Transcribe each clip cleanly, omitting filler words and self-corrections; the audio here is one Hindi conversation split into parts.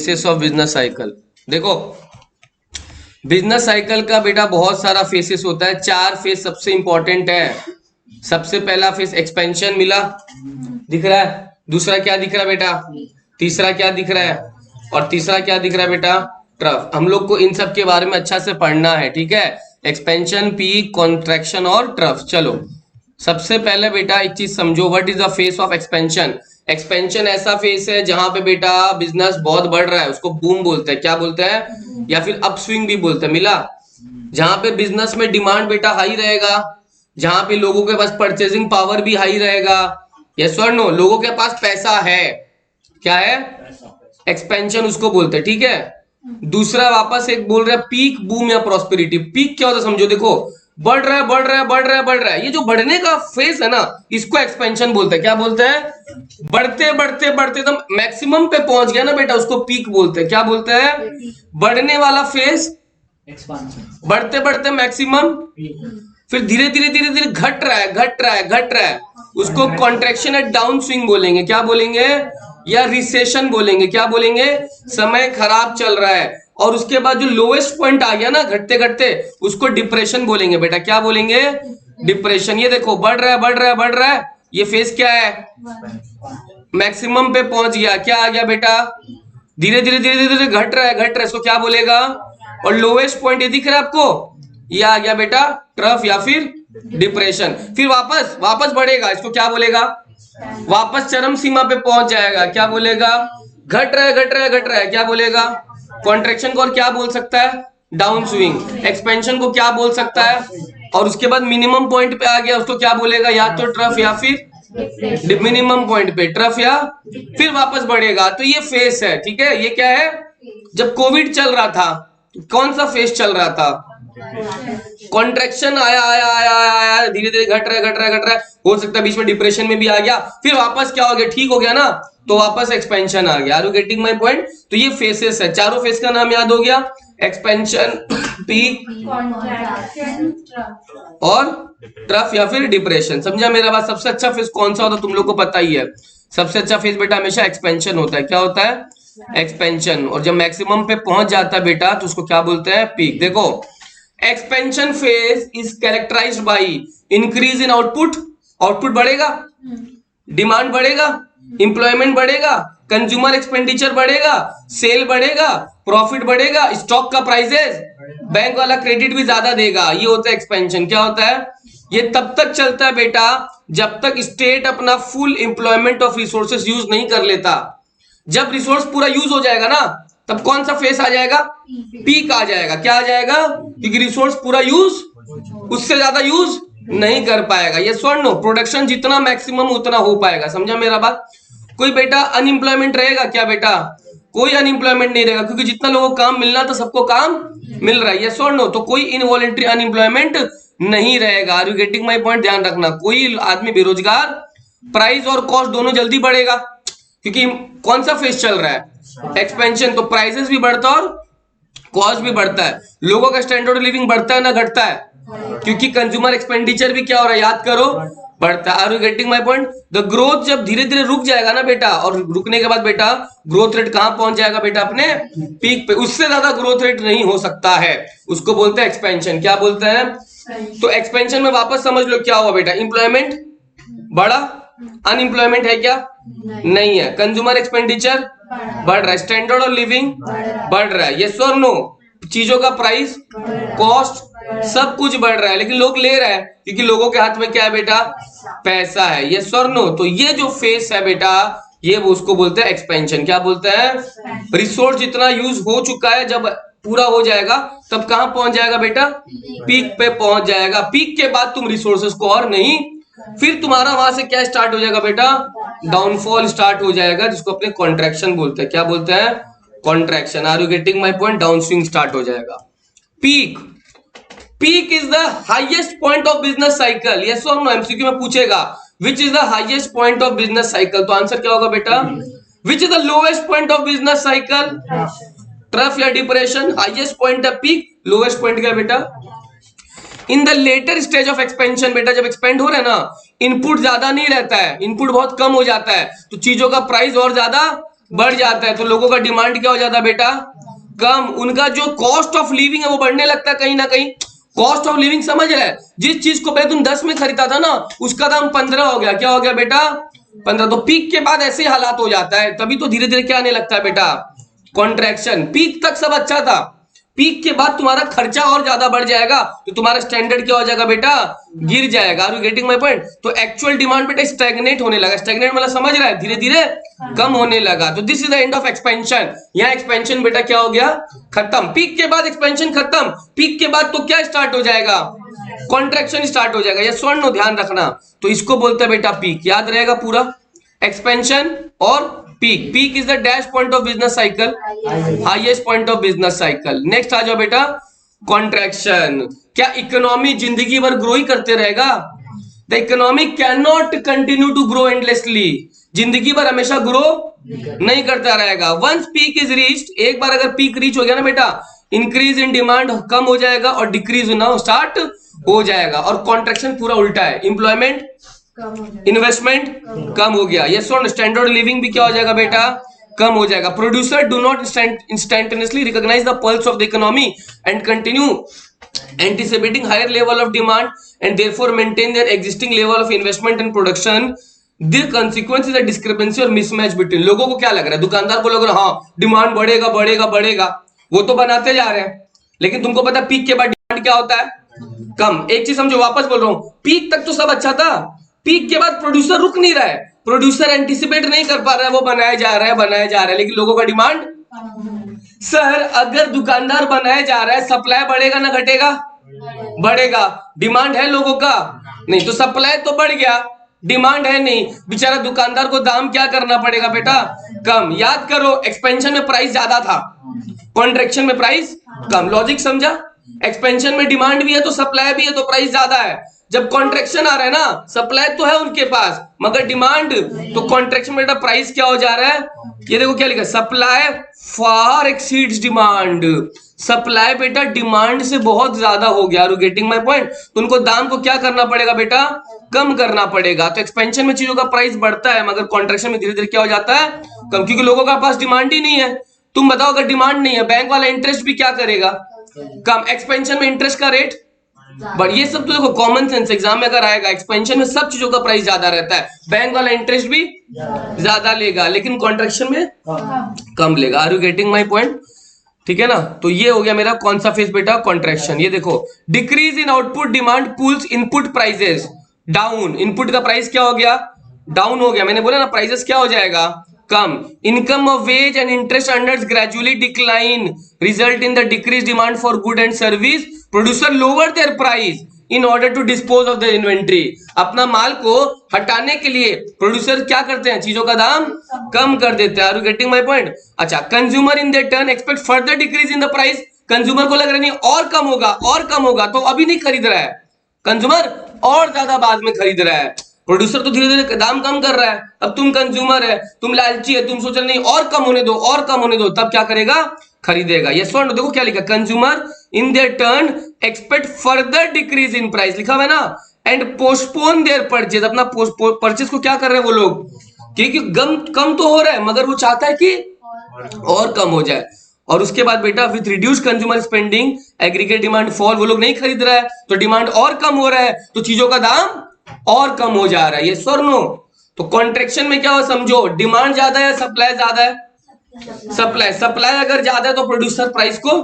Faces of business cycle. देखो बिजनेस साइकिल का बेटा बहुत सारा फेसेस होता है, 4 फेस सबसे इंपॉर्टेंट है। सबसे पहला फेस एक्सपेंशन मिला, दिख रहा है। दूसरा क्या दिख रहा है बेटा? तीसरा क्या दिख रहा है? और तीसरा क्या दिख रहा है बेटा? ट्रफ। हम लोग को इन सब के बारे में अच्छा से पढ़ना है, ठीक है। एक्सपेंशन, पीक, कॉन्ट्रैक्शन और ट्रफ। चलो सबसे पहले बेटा एक चीज समझो, what is the face of expansion. Expansion ऐसा फेस है जहां पे बेटा बिजनेस बहुत बढ़ रहा है, उसको बूम बोलते हैं। क्या बोलते हैं? या फिर अपस्विंग भी बोलते हैं। मिला? जहां पे बिजनेस में डिमांड बेटा हाई रहेगा, जहां पे लोगों के पास परचेजिंग पावर भी हाई रहेगा। यस और नो? लोगों के पास पैसा है। क्या है? एक्सपेंशन उसको बोलते हैं, ठीक है। दूसरा वापस एक बोल रहा है पीक, बूम या प्रॉस्पेरिटी। पीक क्या होता है समझो, देखो बढ़ रहा है बढ़ रहा है बढ़ रहा है बढ़ रहा है, ये जो बढ़ने का फेस है ना, इसको एक्सपेंशन बोलते हैं। क्या बोलते हैं? बढ़ते बढ़ते बढ़ते एकदम मैक्सिमम पे पहुंच गया ना बेटा, उसको पीक बोलते हैं। क्या बोलते हैं? बढ़ने वाला फेस, बढ़ते बढ़ते मैक्सिमम, फिर धीरे धीरे धीरे धीरे घट रहा है घट रहा है घट रहा है, उसको कॉन्ट्रेक्शन एट डाउन स्विंग बोलेंगे। क्या बोलेंगे? या रिसेशन बोलेंगे। क्या बोलेंगे? समय खराब चल रहा है। और उसके बाद जो लोएस्ट पॉइंट आ गया ना घटते घटते, उसको डिप्रेशन बोलेंगे बेटा। क्या बोलेंगे? डिप्रेशन। ये देखो बढ़ रहा है बढ़ रहा है बढ़ रहा है, ये फेस क्या है? मैक्सिमम पे पहुंच गया। क्या आ गया बेटा? धीरे धीरे धीरे धीरे घट रहा है घट रहा है, इसको क्या बोलेगा? और लोएस्ट पॉइंट ये दिख रहा है आपको, ये आ गया बेटा ट्रफ या फिर डिप्रेशन। फिर वापस वापस बढ़ेगा, इसको क्या बोलेगा? वापस चरम सीमा पे पहुंच जाएगा। क्या बोलेगा? घट रहा है घट रहा है घट रहा है, क्या बोलेगा? कॉन्ट्रेक्शन को और क्या बोल सकता है? Down swing. एक्सपेंशन को क्या बोल सकता है? और उसके बाद मिनिमम पॉइंट पे आ गया, उसको क्या बोलेगा? या तो ट्रफ या फिर मिनिमम पॉइंट पे ट्रफ, या फिर वापस बढ़ेगा। तो ये फेस है, ठीक है। ये क्या है? जब कोविड चल रहा था, कौन सा फेस चल रहा था? कॉन्ट्रेक्शन आया आया आया आया, धीरे धीरे घट रहा है घट रहा है घट रहा है, हो सकता है बीच में डिप्रेशन में भी आ गया, फिर वापस क्या हो गया? ठीक हो गया ना, तो वापस एक्सपेंशन आ गया। Are you getting my point? तो ये फेसेस है, चारों फेस का नाम याद हो गया, एक्सपेंशन, पीक और ट्रफ या फिर डिप्रेशन। समझा मेरा बात? सबसे अच्छा फेस कौन सा होता है तुम लोग को पता ही है। सबसे अच्छा फेस बेटा हमेशा एक्सपेंशन होता है। क्या होता है? एक्सपेंशन। और जब मैक्सिमम पे पहुंच जाता है बेटा, तो उसको क्या बोलते हैं? पीक। देखो expansion phase is characterized by increase in output, output बढ़ेगा, डिमांड बढ़ेगा, इंप्लॉयमेंट बढ़ेगा, कंज्यूमर एक्सपेंडिचर बढ़ेगा, सेल बढ़ेगा, प्रॉफिट बढ़ेगा, स्टॉक का प्राइसेस, बैंक वाला क्रेडिट भी ज्यादा देगा। ये होता है एक्सपेंशन। क्या होता है? ये तब तक चलता है बेटा जब तक स्टेट अपना full employment of resources use नहीं कर लेता। जब रिसोर्स पूरा यूज हो जाएगा ना, तब कौन सा फेस आ जाएगा? पीक आ जाएगा। क्या आ जाएगा? क्योंकि रिसोर्स पूरा यूज, उससे ज्यादा यूज नहीं कर पाएगा। ये स्वर्ण नो, प्रोडक्शन जितना मैक्सिमम उतना हो पाएगा। समझा मेरा बात? कोई बेटा अनएम्प्लॉयमेंट रहेगा क्या बेटा? कोई अनएम्प्लॉयमेंट नहीं रहेगा, क्योंकि जितना लोगों को काम मिलना था सबको काम मिल रहा है। ये स्वर्ण नो, तो कोई इनवॉलेंट्री अनएम्प्लॉयमेंट नहीं रहेगा। Are you getting my point? ध्यान रखना, कोई आदमी बेरोजगार, प्राइस और कॉस्ट दोनों जल्दी बढ़ेगा, क्योंकि कौन सा फेस चल रहा है? एक्सपेंशन। तो प्राइसेस भी बढ़ता है और कॉस्ट भी बढ़ता है। लोगों का स्टैंडर्ड ऑफ लिविंग बढ़ता है ना घटता है? क्योंकि कंज्यूमर एक्सपेंडिचर भी क्या हो रहा है? याद करो, बढ़ता है। Are you getting my point? The growth जब धीरे धीरे रुक जाएगा ना बेटा, और रुकने के बाद बेटा ग्रोथ रेट कहां पहुंच जाएगा बेटा? अपने पीक पे। उससे ज्यादा ग्रोथ रेट नहीं हो सकता है, उसको बोलते हैं एक्सपेंशन। क्या बोलते हैं? तो एक्सपेंशन में वापस समझ लो क्या हुआ बेटा? इंप्लॉयमेंट बढ़ा, अनएम्प्लॉयमेंट है क्या? नहीं है। कंज्यूमर एक्सपेंडिचर बढ़ रहा है, स्टैंडर्ड ऑफ लिविंग बढ़ रहा है। यस और नो? चीजों का प्राइस, कॉस्ट, सब कुछ बढ़ रहा है, लेकिन लोग ले रहे हैं क्योंकि लोगों के हाथ में क्या है बेटा? पैसा है। यस और नो? तो ये जो फेस है बेटा, ये उसको बोलते हैं एक्सपेंशन। क्या बोलते हैं? रिसोर्स जितना यूज हो चुका है, जब पूरा हो जाएगा तब कहां पहुंच जाएगा बेटा? पीक पे पहुंच जाएगा। पीक के बाद तुम रिसोर्सेस को और नहीं, फिर तुम्हारा वहां से क्या स्टार्ट हो जाएगा बेटा? डाउनफॉल स्टार्ट हो जाएगा, जिसको अपने कॉन्ट्रैक्शन बोलते हैं। क्या बोलते हैं? Contraction. Are you getting my point? Down swing start हो जाएगा। Peak, peak is the highest point of business cycle. Yes और नो? एमसीक्यू में पूछेगा which is the highest point of business cycle, तो आंसर क्या होगा बेटा? Which is the lowest point of business cycle? Trough या डिप्रेशन? हाईएस्ट पॉइंट है पीक, लोएस्ट पॉइंट क्या बेटा? In the latter stage of expansion बेटा, जब एक्सपेंड हो रहे हैं ना, इनपुट ज्यादा नहीं रहता है, इनपुट बहुत कम हो जाता है, तो चीजों का प्राइस और ज्यादा बढ़ जाता है तो लोगों का डिमांड क्या हो जाता है बेटा, कम। उनका जो कॉस्ट ऑफ लिविंग है वो बढ़ने लगता है कहीं ना कहीं। कॉस्ट ऑफ लिविंग समझ रहा है, जिस चीज को पहले तुम 10 में खरीदा था ना उसका दाम 15 हो गया। क्या हो गया बेटा, 15। तो पीक के बाद ऐसे हालात हो जाता है, तभी तो धीरे धीरे क्या आने लगता है बेटा, कॉन्ट्रैक्शन। पीक तक सब अच्छा था, पीक के बाद तुम्हारा खर्चा और ज्यादा बढ़ जाएगा तो तुम्हारा स्टैंडर्ड क्या हो जाएगा बेटा, गिर जाएगा। Are you getting my point. तो एक्चुअल डिमांड बेटा स्टैग्नेट होने लगा। स्टैग्नेट मतलब समझ रहा है, धीरे धीरे कम होने लगा। तो this is the end of expansion. यहाँ एक्सपेंशन बेटा क्या हो गया, खत्म। पीक के बाद एक्सपेंशन खत्म, पीक के बाद तो क्या स्टार्ट हो जाएगा, कॉन्ट्रैक्शन स्टार्ट हो जाएगा। ये स्वर्ण ध्यान रखना। तो इसको बोलते हैं बेटा पीक, याद रहेगा पूरा। एक्सपेंशन और peak. Peak is the dash point of business cycle, highest point of business cycle. Next आ जाओ बेटा, कॉन्ट्रैक्शन। क्या इकोनॉमी जिंदगी भर ग्रो ही करते रहेगा? The economy can not continue to grow endlessly. जिंदगी भर हमेशा ग्रो नहीं करता रहेगा। वंस पीक इज रीच्ड, एक बार अगर पीक रीच हो गया ना बेटा, इंक्रीज इन डिमांड कम हो जाएगा और डिक्रीज होना स्टार्ट हो जाएगा। और कॉन्ट्रैक्शन पूरा उल्टा है, इंप्लॉयमेंट इन्वेस्टमेंट कम हो गया। ये सुन, स्टैंडर्ड लिविंग भी क्या हो जाएगा बेटा, कम हो जाएगा। Producer do not instantaneously recognise the pulse of the economy and continue anticipating higher level of demand and therefore maintain their existing level of investment and production. The consequence is a discrepancy और mismatch between। लोगों को क्या लग रहा है, दुकानदार को लग रहा है हाँ डिमांड बढ़ेगा बढ़ेगा बढ़ेगा, वो तो बनाते जा रहे हैं, लेकिन तुमको पता पीक के बाद डिमांड क्या होता है, कम। एक चीज समझो, वापस बोल रहा हूं, पीक तक तो सब अच्छा था, पीक के बाद प्रोड्यूसर रुक नहीं रहा है, प्रोड्यूसर एंटिसिपेट नहीं कर पा रहा है, वो बनाया जा रहा है बनाया जा रहा है, लेकिन लोगों का डिमांड। सर अगर दुकानदार बनाया जा रहा है, सप्लाई बढ़ेगा ना घटेगा, बढ़ेगा। डिमांड है लोगों का नहीं, तो सप्लाई तो बढ़ गया, डिमांड है नहीं, बेचारा दुकानदार को दाम क्या करना पड़ेगा बेटा, कम। याद करो, एक्सपेंशन में प्राइस ज्यादा था, कॉन्ट्रैक्शन में प्राइस कम। लॉजिक समझा? एक्सपेंशन में डिमांड भी है तो सप्लाई भी है तो प्राइस ज्यादा है। जब कॉन्ट्रैक्शन आ रहा है ना, सप्लाई तो है उनके पास मगर डिमांड, तो कॉन्ट्रैक्शन में बेटा प्राइस क्या हो जा रहा है, ये देखो क्या लिखा, supply far exceeds demand. Supply बेटा डिमांड से बहुत ज्यादा हो गया। Are you getting my point. तो उनको दाम को क्या करना पड़ेगा बेटा, कम करना पड़ेगा। तो एक्सपेंशन में चीजों का प्राइस बढ़ता है मगर कॉन्ट्रैक्शन में धीरे धीरे क्या हो जाता है, कम, क्योंकि लोगों के पास डिमांड ही नहीं है। तुम बताओ अगर डिमांड नहीं है, बैंक वाला इंटरेस्ट भी क्या करेगा, कम। एक्सपेंशन में इंटरेस्ट का रेट बट ये सब तो देखो कॉमन सेंस, एग्जाम में अगर आएगा, एक्सपेंशन में सब चीजों का प्राइस ज्यादा रहता है, बैंक वाला इंटरेस्ट भी ज्यादा लेगा लेकिन कॉन्ट्रैक्शन में कम लेगा। Are you getting my point, ठीक है ना। तो ये हो गया मेरा कौन सा फेज बेटा, कॉन्ट्रैक्शन। ये देखो, decrease in output demand pulls input prices down. Input का प्राइस क्या हो गया, डाउन हो गया। मैंने बोला ना प्राइसेस क्या हो जाएगा, कम। Income of wage and interest earners gradually decline, result in the decrease demand for good and service. Producer lower their price in order to dispose of the inventory. अपना माल को हटाने के लिए प्रोड्यूसर क्या करते हैं, चीजों का दाम कम कर देते हैं। Are you getting my point. अच्छा, consumer in their turn expect further decrease in the price. Consumer को लग रहा है नहीं और कम होगा और कम होगा, तो अभी नहीं खरीद रहा है कंज्यूमर, और ज्यादा बाद में खरीद रहा है। प्रोड्यूसर तो धीरे धीरे दाम कम कर रहा है। अब तुम कंज्यूमर है, तुम लालची है, तुम सोच रहे नहीं और कम होने दो और कम होने दो, तब क्या करेगा, खरीदेगा। ये स्वर्ण देखो क्या लिखा, consumer in their turn expect further decrease in price, लिखा हुआ है ना, एंड पोस्टपोन देयर परचेज। अपना परचेज को क्या कर रहे हैं वो लोग, क्योंकि कम तो हो रहा है मगर वो चाहता है कि और कम हो जाए। और उसके बाद बेटा with reduce consumer spending aggregate demand fall, वो लोग नहीं खरीद रहा है तो डिमांड और कम हो रहा है, तो चीजों का दाम और कम हो जा रहा है। ये स्वर्णो। तो कॉन्ट्रैक्शन में क्या हो समझो, डिमांड ज्यादा है सप्लाई ज्यादा है, सप्लाई अगर ज्यादा है तो प्रोड्यूसर प्राइस को,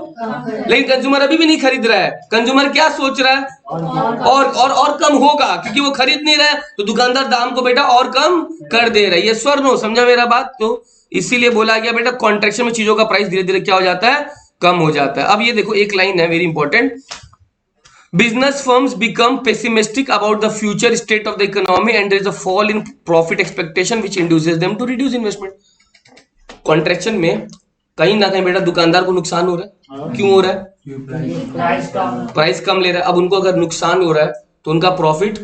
लेकिन कंज्यूमर अभी भी नहीं खरीद रहा है। कंज्यूमर क्या सोच रहा है, और कम होगा, क्योंकि वो खरीद नहीं रहा है तो दुकानदार दाम को बेटा और कम कर दे रहा है। ये स्वर्णो, समझा मेरा बात। तो इसीलिए बोला गया बेटा कॉन्ट्रैक्शन में चीजों का प्राइस धीरे धीरे क्या हो जाता है, कम हो जाता है। अब ये देखो एक लाइन है very important, business firms become pessimistic about the future state of the economy and there is a fall in profit expectation which induces them to reduce investment। Contraction में कहीं ना कहीं बेटा दुकानदार को नुकसान हो रहा है। क्यों हो रहा है, प्राइस कम ले रहा है। अब उनको अगर नुकसान हो रहा है तो उनका प्रॉफिट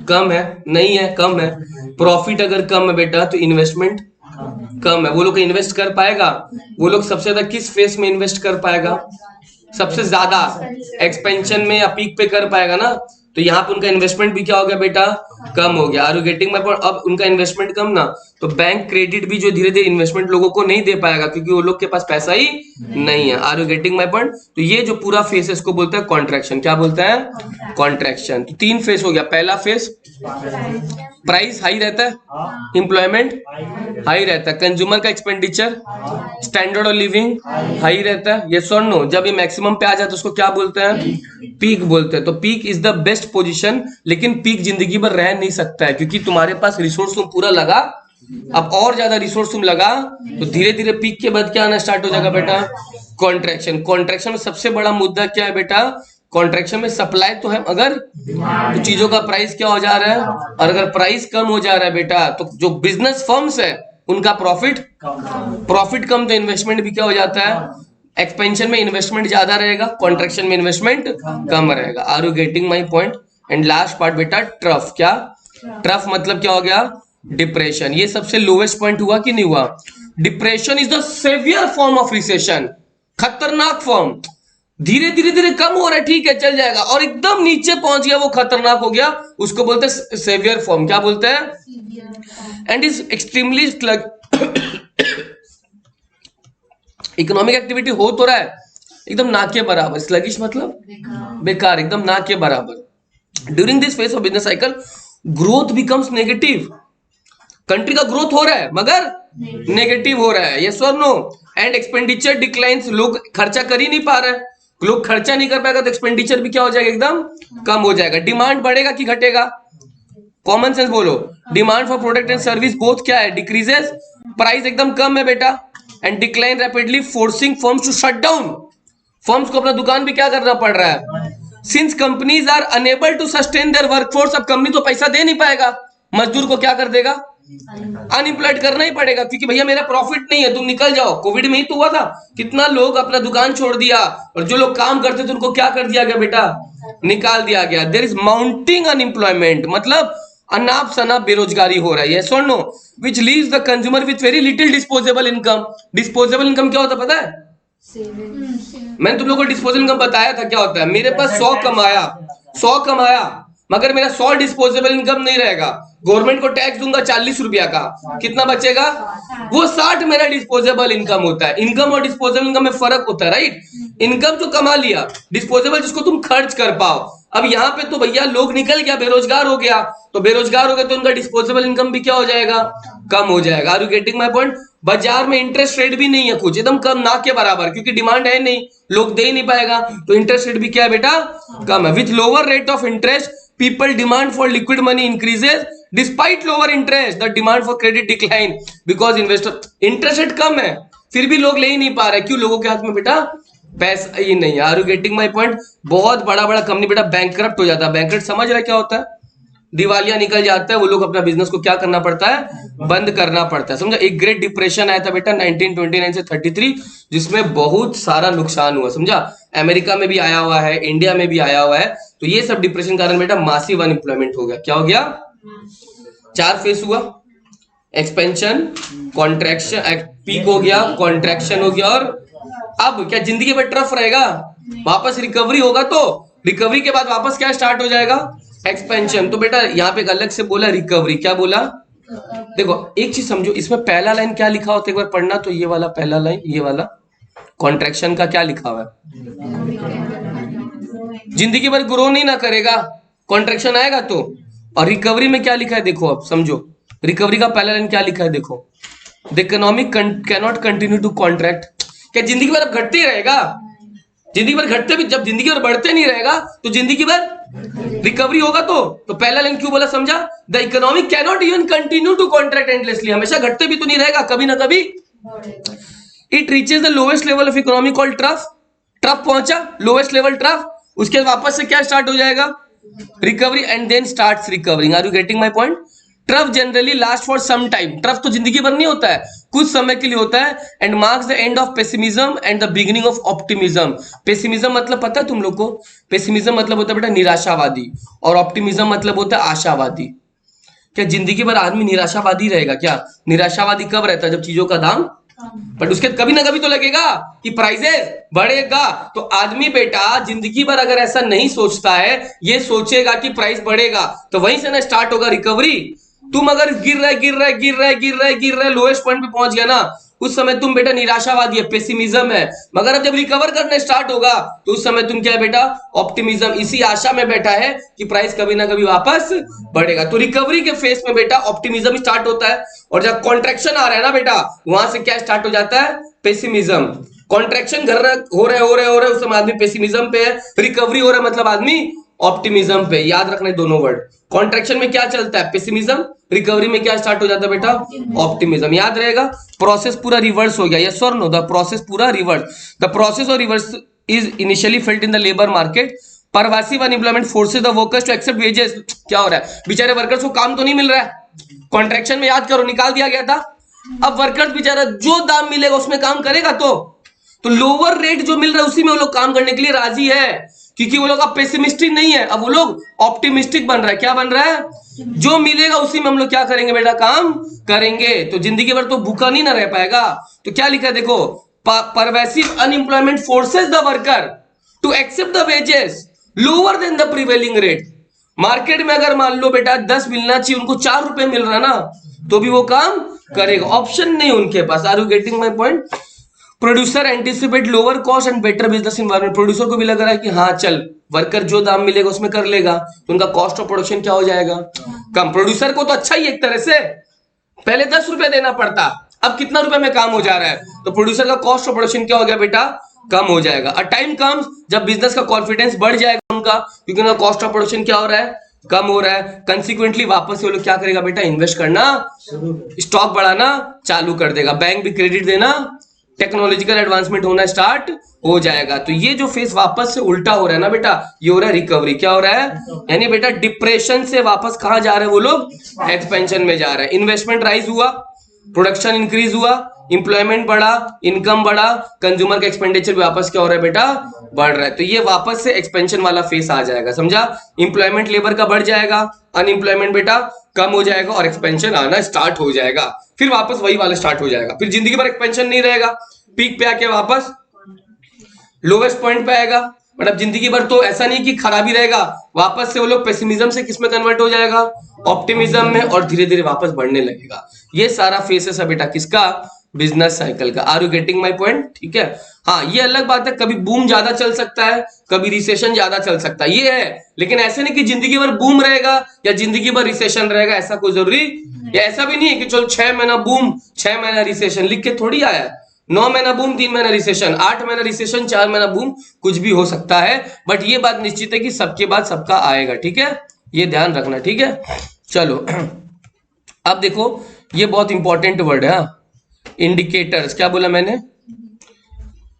कम है, नहीं है, कम है। प्रॉफिट अगर कम है बेटा तो इन्वेस्टमेंट कम है। वो लोग इन्वेस्ट कर पाएगा, वो लोग सबसे ज्यादा किस फेस में इन्वेस्ट कर पाएगा, सबसे ज्यादा एक्सपेंशन में या पीक पे कर पाएगा ना। तो यहाँ पे उनका इन्वेस्टमेंट भी क्या हो गया बेटा, कम हो गया। Are you getting my point? अब उनका इन्वेस्टमेंट कम ना, तो बैंक क्रेडिट भी जो धीरे धीरे इन्वेस्टमेंट लोगों को नहीं दे पाएगा, क्योंकि वो लोग के पास पैसा ही नहीं है। Are you getting my point? तो ये जो पूरा फेस है इसको बोलते हैं कॉन्ट्रैक्शन। क्या बोलते हैं? कॉन्ट्रैक्शन। तो 3 फेस हो गया। पहला फेस प्राइस हाई रहता है, एम्प्लॉयमेंट हाई रहता है, कंज्यूमर का expenditure, standard of living high रहता है। ये और नो? जब ये मैक्सिमम पे आ जाए तो उसको क्या बोलते हैं? पीक बोलते हैं। तो peak is the best position, लेकिन पीक जिंदगी भर रह नहीं सकता है, क्योंकि तुम्हारे पास रिसोर्स तुम पूरा लगा, अब और ज्यादा रिसोर्स तुम लगा तो धीरे धीरे पीक के बाद क्या आना स्टार्ट हो जाएगा बेटा? कॉन्ट्रैक्शन। कॉन्ट्रैक्शन में सबसे बड़ा मुद्दा क्या है बेटा? कॉन्ट्रैक्शन में सप्लाई तो है, मगर तो चीजों का प्राइस क्या हो जा रहा है, और अगर प्राइस कम हो जा रहा है बेटा तो जो बिजनेस फर्म्स है उनका प्रॉफिट कम, तो इन्वेस्टमेंट भी क्या हो जाता है? एक्सपेंशन में इन्वेस्टमेंट ज्यादा रहेगा, कॉन्ट्रैक्शन में इन्वेस्टमेंट कम रहेगा। Are you getting my point? And last part बेटा ट्रफ। क्या ट्रफ मतलब? क्या हो गया? डिप्रेशन। ये सबसे लोवेस्ट पॉइंट हुआ कि नहीं हुआ? Depression is the severe form of recession, खतरनाक फॉर्म। धीरे धीरे धीरे कम हो रहा है, ठीक है चल जाएगा, और एकदम नीचे पहुंच गया, वो खतरनाक हो गया, उसको बोलते हैं सेवियर फॉर्म। क्या बोलते हैं? And is extremely economic activity हो तो रहा है एकदम ना के बराबर, स्लगिश मतलब बेकार, एकदम ना के बराबर। During this phase of business cycle growth becomes negative. Country का ग्रोथ हो रहा है मगर नेगेटिव हो रहा है, यस और नो? एंड एक्सपेंडिचर डिक्लाइंस, लोग खर्चा कर ही नहीं पा रहे हैं, लोग खर्चा नहीं कर पाएगा तो एक्सपेंडिचर भी क्या हो जाएगा? एकदम कम हो जाएगा। डिमांड बढ़ेगा कि घटेगा? कॉमन सेंस बोलो। Demand for product and service both क्या है? डिक्रीजेस। प्राइस एकदम कम है बेटा, and decline rapidly forcing firms to shut down. Firms को अपना दुकान भी क्या करना पड़ रहा है? Since companies are unable to sustain their workforce, अब कंपनी तो पैसा दे नहीं पाएगा, मजदूर को क्या कर देगा? अनएम्प्लॉयड करना ही पड़ेगा, क्योंकि भैया मेरा प्रॉफिट नहीं है, तुम निकल जाओ। कोविड में ही तो हुआ था, कितना लोग अपना दुकान छोड़ दिया, और जो लोग काम करते थे उनको क्या कर दिया गया बेटा? निकाल दिया गया। देयर इज माउंटिंग अनएम्प्लॉयमेंट, मतलब अनाप शनाप बेरोजगारी हो रहा है, यस और no? Which leaves the consumer with very little disposable income. Disposable income क्या होता है पता है? मैंने तुम लोगों को डिस्पोजेबल इनकम बताया था क्या होता है। मेरे पास 100 कमाया मगर मेरा 100 डिस्पोजेबल इनकम नहीं रहेगा, गवर्नमेंट को टैक्स दूंगा 40 रुपया का, कितना बचेगा? वो 60 मेरा डिस्पोजेबल इनकम होता है। इनकम और डिस्पोजेबल इनकम में फर्क होता है, राइट? इनकम जो कमा लिया, डिस्पोजेबल जिसको तुम खर्च कर पाओ। अब यहाँ पे तो भैया लोग निकल गया, बेरोजगार हो गया, तो बेरोजगार हो गया तो उनका डिस्पोजेबल इनकम भी क्या हो जाएगा? कम हो जाएगा। Are you getting my point? बाजार में इंटरेस्ट रेट भी नहीं है कुछ, एकदम कम, ना के बराबर, क्योंकि डिमांड है नहीं, लोग दे ही नहीं पाएगा, तो इंटरेस्ट रेट भी क्या है बेटा? कम है। With lower rate of interest people demand for liquid money increases, despite lower interest the demand for credit decline because investor interest rate कम है फिर भी लोग ले ही नहीं पा रहे। क्यों? लोगों के हाथ में बेटा पैसा ही नहीं है। Are you getting my point? बहुत बड़ा बड़ा कंपनी बेटा बैंकरप्ट हो जाता है। बैंकरप्ट समझ रहा है क्या होता है? दिवालिया निकल जाता है, वो लोग अपना बिजनेस को क्या करना पड़ता है? बंद करना पड़ता है, समझा? एक ग्रेट डिप्रेशन आया था बेटा 1929 से 33, जिसमें बहुत सारा नुकसान हुआ, समझा? अमेरिका में भी आया हुआ है, इंडिया में भी आया हुआ है। तो ये सब डिप्रेशन कारण बेटा मासिव अनएम्प्लॉयमेंट हो गया। क्या हो गया? 4 फेस हुआ, एक्सपेंशन, कॉन्ट्रैक्शन, पीक हो गया, कॉन्ट्रैक्शन हो गया, और अब क्या जिंदगी में ट्रफ रहेगा? वापस रिकवरी होगा, तो रिकवरी के बाद वापस क्या स्टार्ट हो जाएगा? एक्सपेंशन। तो बेटा यहाँ पे अलग से बोला रिकवरी, क्या बोला? देखो एक चीज समझो, इसमें पहला लाइन क्या लिखा होता है एक बार पढ़ना, तो ये वाला पहला लाइन, ये वाला कॉन्ट्रैक्शन का क्या लिखा हुआ है? जिंदगी भर ग्रो नहीं ना करेगा, कॉन्ट्रैक्शन आएगा तो। और रिकवरी में क्या लिखा है देखो, अब समझो रिकवरी का पहला लाइन क्या लिखा है देखो, the economic cannot continue to contract. क्या जिंदगी भर अब घटते ही रहेगा? जिंदगी भर घटते भी, जब जिंदगी भर बढ़ते नहीं रहेगा तो जिंदगी भर रिकवरी होगा। तो पहला लाइन क्यों बोला समझा? The economic cannot even continue to contract endlessly, हमेशा घटते भी तो नहीं रहेगा, कभी ना कभी it reaches the lowest level of economy called trough. Trough पहुंचा, लोवेस्ट लेवल ट्रफ, उसके बाद वापस से क्या स्टार्ट हो जाएगा? Recovery, and then starts recovering. Are you getting my point? Trough generally last for some time, trough तो जिंदगी भर नहीं होता है, कुछ समय के लिए होता है, and marks the end of pessimism and the beginning of optimism. Pessimism मतलब पता है तुम लोग को? पेसिमिज्म मतलब होता है बेटा निराशावादी, और ऑप्टिमिज्म मतलब होता है आशावादी। क्या जिंदगी भर आदमी निराशावादी रहेगा क्या? निराशावादी कब रहता है? जब चीजों का दाम बट उसके कभी ना कभी तो लगेगा कि प्राइसेस बढ़ेगा। तो आदमी बेटा जिंदगी भर अगर ऐसा नहीं सोचता है, ये सोचेगा कि प्राइस बढ़ेगा, तो वहीं से ना स्टार्ट होगा रिकवरी। तुम अगर गिर रहे लोएस्ट पॉइंट पे पहुंच गया ना, उस समय तुम बेटा निराशावादी है, पेसिमिज्म है। मगर अब जब रिकवर करना स्टार्ट होगा तो उस समय तुम क्या है बेटा, ऑप्टिमिज्म, इसी आशा में बैठा है कि प्राइस कभी ना कभी वापस बढ़ेगा। तो रिकवरी के फेस में बेटा ऑप्टिमिज्म स्टार्ट होता है, और जब कॉन्ट्रैक्शन आ रहा है ना बेटा, वहां से क्या स्टार्ट हो जाता है, पेसिमिज्म। कॉन्ट्रैक्शन हो रहे उस समय आदमी पेसिमिज्म पे है, रिकवरी हो रहा है मतलब आदमी ऑप्टिमिज्म पे। याद रखना दोनों वर्ड। कॉन्ट्रैक्शन में क्या चलता है, पेसिमिज्म, रिकवरी में क्या स्टार्ट हो जाता है बेटा, ऑप्टिमिज्म। याद रहेगा, प्रोसेस पूरा रिवर्स हो गया। यस और नो, द प्रोसेस पूरा रिवर्स। द प्रोसेस और reverse is initially felt in the labour market. Pervasive unemployment forces the workers to accept wages. क्या हो रहा है, बेचारे वर्कर्स को काम तो नहीं मिल रहा है, कॉन्ट्रैक्शन में याद करो निकाल दिया गया था। अब वर्कर्स बेचारा जो दाम मिलेगा उसमें काम करेगा, तो लोअर रेट जो मिल रहा है उसी में वो लोग काम करने के लिए राजी है, क्योंकि वो लोग अब पेसिमिस्टिक नहीं है, अब वो लोग ऑप्टिमिस्टिक बन रहा है। क्या बन रहा है, जो मिलेगा उसी में हम लोग क्या करेंगे बेटा, काम करेंगे। तो जिंदगी भर तो भूखा नहीं ना रह पाएगा। तो क्या लिखा है देखो, pervasive unemployment forces the worker to accept the wages lower than the prevailing rate. Market में अगर मान लो बेटा 10 मिलना चाहिए, उनको 4 रुपए मिल रहा ना, तो भी वो काम करेगा, ऑप्शन नहीं उनके पास। Are you getting my point. Producer anticipate lower cost and better business environment. Producer को भी लग रहा है कि हाँ चल, वर्कर जो दाम मिलेगा उसमें कर लेगा, तो उनका कॉस्ट ऑफ प्रोडक्शन क्या हो जाएगा, कम। प्रोड्यूसर को तो अच्छा ही एक तरह से, पहले 10 रुपए देना पड़ता, अब कितना रुपए में काम हो जा रहा है, तो प्रोड्यूसर का कॉस्ट ऑफ प्रोडक्शन क्या हो गया बेटा, कम हो जाएगा। अ टाइम कम्स जब बिजनेस का कॉन्फिडेंस बढ़ जाएगा उनका, क्योंकि उनका कॉस्ट ऑफ प्रोडक्शन क्या हो रहा है, कम हो रहा है। कंसिक्वेंटली वापस से वो लोग क्या करेगा बेटा, इन्वेस्ट करना, स्टॉक बढ़ाना चालू कर देगा, बैंक भी क्रेडिट देना, टेक्नोलॉजिकल एडवांसमेंट होना स्टार्ट हो जाएगा। तो ये जो फेस वापस से उल्टा हो रहा है ना बेटा, ये हो रहा है रिकवरी। क्या हो रहा है, यानी बेटा डिप्रेशन से वापस कहां जा रहे हैं वो लोग, एक्सपेंशन में जा रहे हैं। इन्वेस्टमेंट राइज हुआ, प्रोडक्शन इंक्रीज हुआ, इंप्लॉयमेंट बढ़ा, इनकम बढ़ा, कंज्यूमर का एक्सपेंडिचर भी वापस क्या हो रहा है बेटा, बढ़ रहा है। तो ये वापस से एक्सपेंशन वाला फेस आ जाएगा, समझा। इंप्लॉयमेंट लेबर का बढ़ जाएगा, अनएम्प्लॉयमेंट बेटा कम हो जाएगा, और एक्सपेंशन आना स्टार्ट हो जाएगा। फिर वापस वही वाला स्टार्ट हो जाएगा, फिर जिंदगी भर एक्सपेंशन नहीं रहेगा, पीक पे आके वापस लोवेस्ट पॉइंट पे आएगा। बट अब जिंदगी भर तो ऐसा नहीं कि खराबी रहेगा, वापस से वो लोग पेसिमिज्म से किस में कन्वर्ट हो जाएगा, ऑप्टिमिज्म में, और धीरे धीरे वापस बढ़ने लगेगा। ये सारा फेसेस है बेटा किसका, बिजनेस साइकिल का। Are you getting my point, ठीक है। हाँ, ये अलग बात है, कभी बूम ज्यादा चल सकता है, कभी रिसेशन ज्यादा चल सकता है, ये है। लेकिन ऐसे नहीं कि जिंदगी भर बूम रहेगा या जिंदगी भर रिसेशन रहेगा, ऐसा कोई जरूरी, या ऐसा भी नहीं है कि चलो 6 महीना बूम 6 महीना रिसेशन, लिख के थोड़ी आया। 9 महीना बूम 3 महीना रिसेशन, 8 महीना रिसेशन 4 महीना बूम, कुछ भी हो सकता है। बट ये बात निश्चित है कि सबके बाद सबका आएगा, ठीक है, ये ध्यान रखना, ठीक है। चलो अब देखो, ये बहुत इंपॉर्टेंट वर्ड है, इंडिकेटर्स। क्या बोला मैंने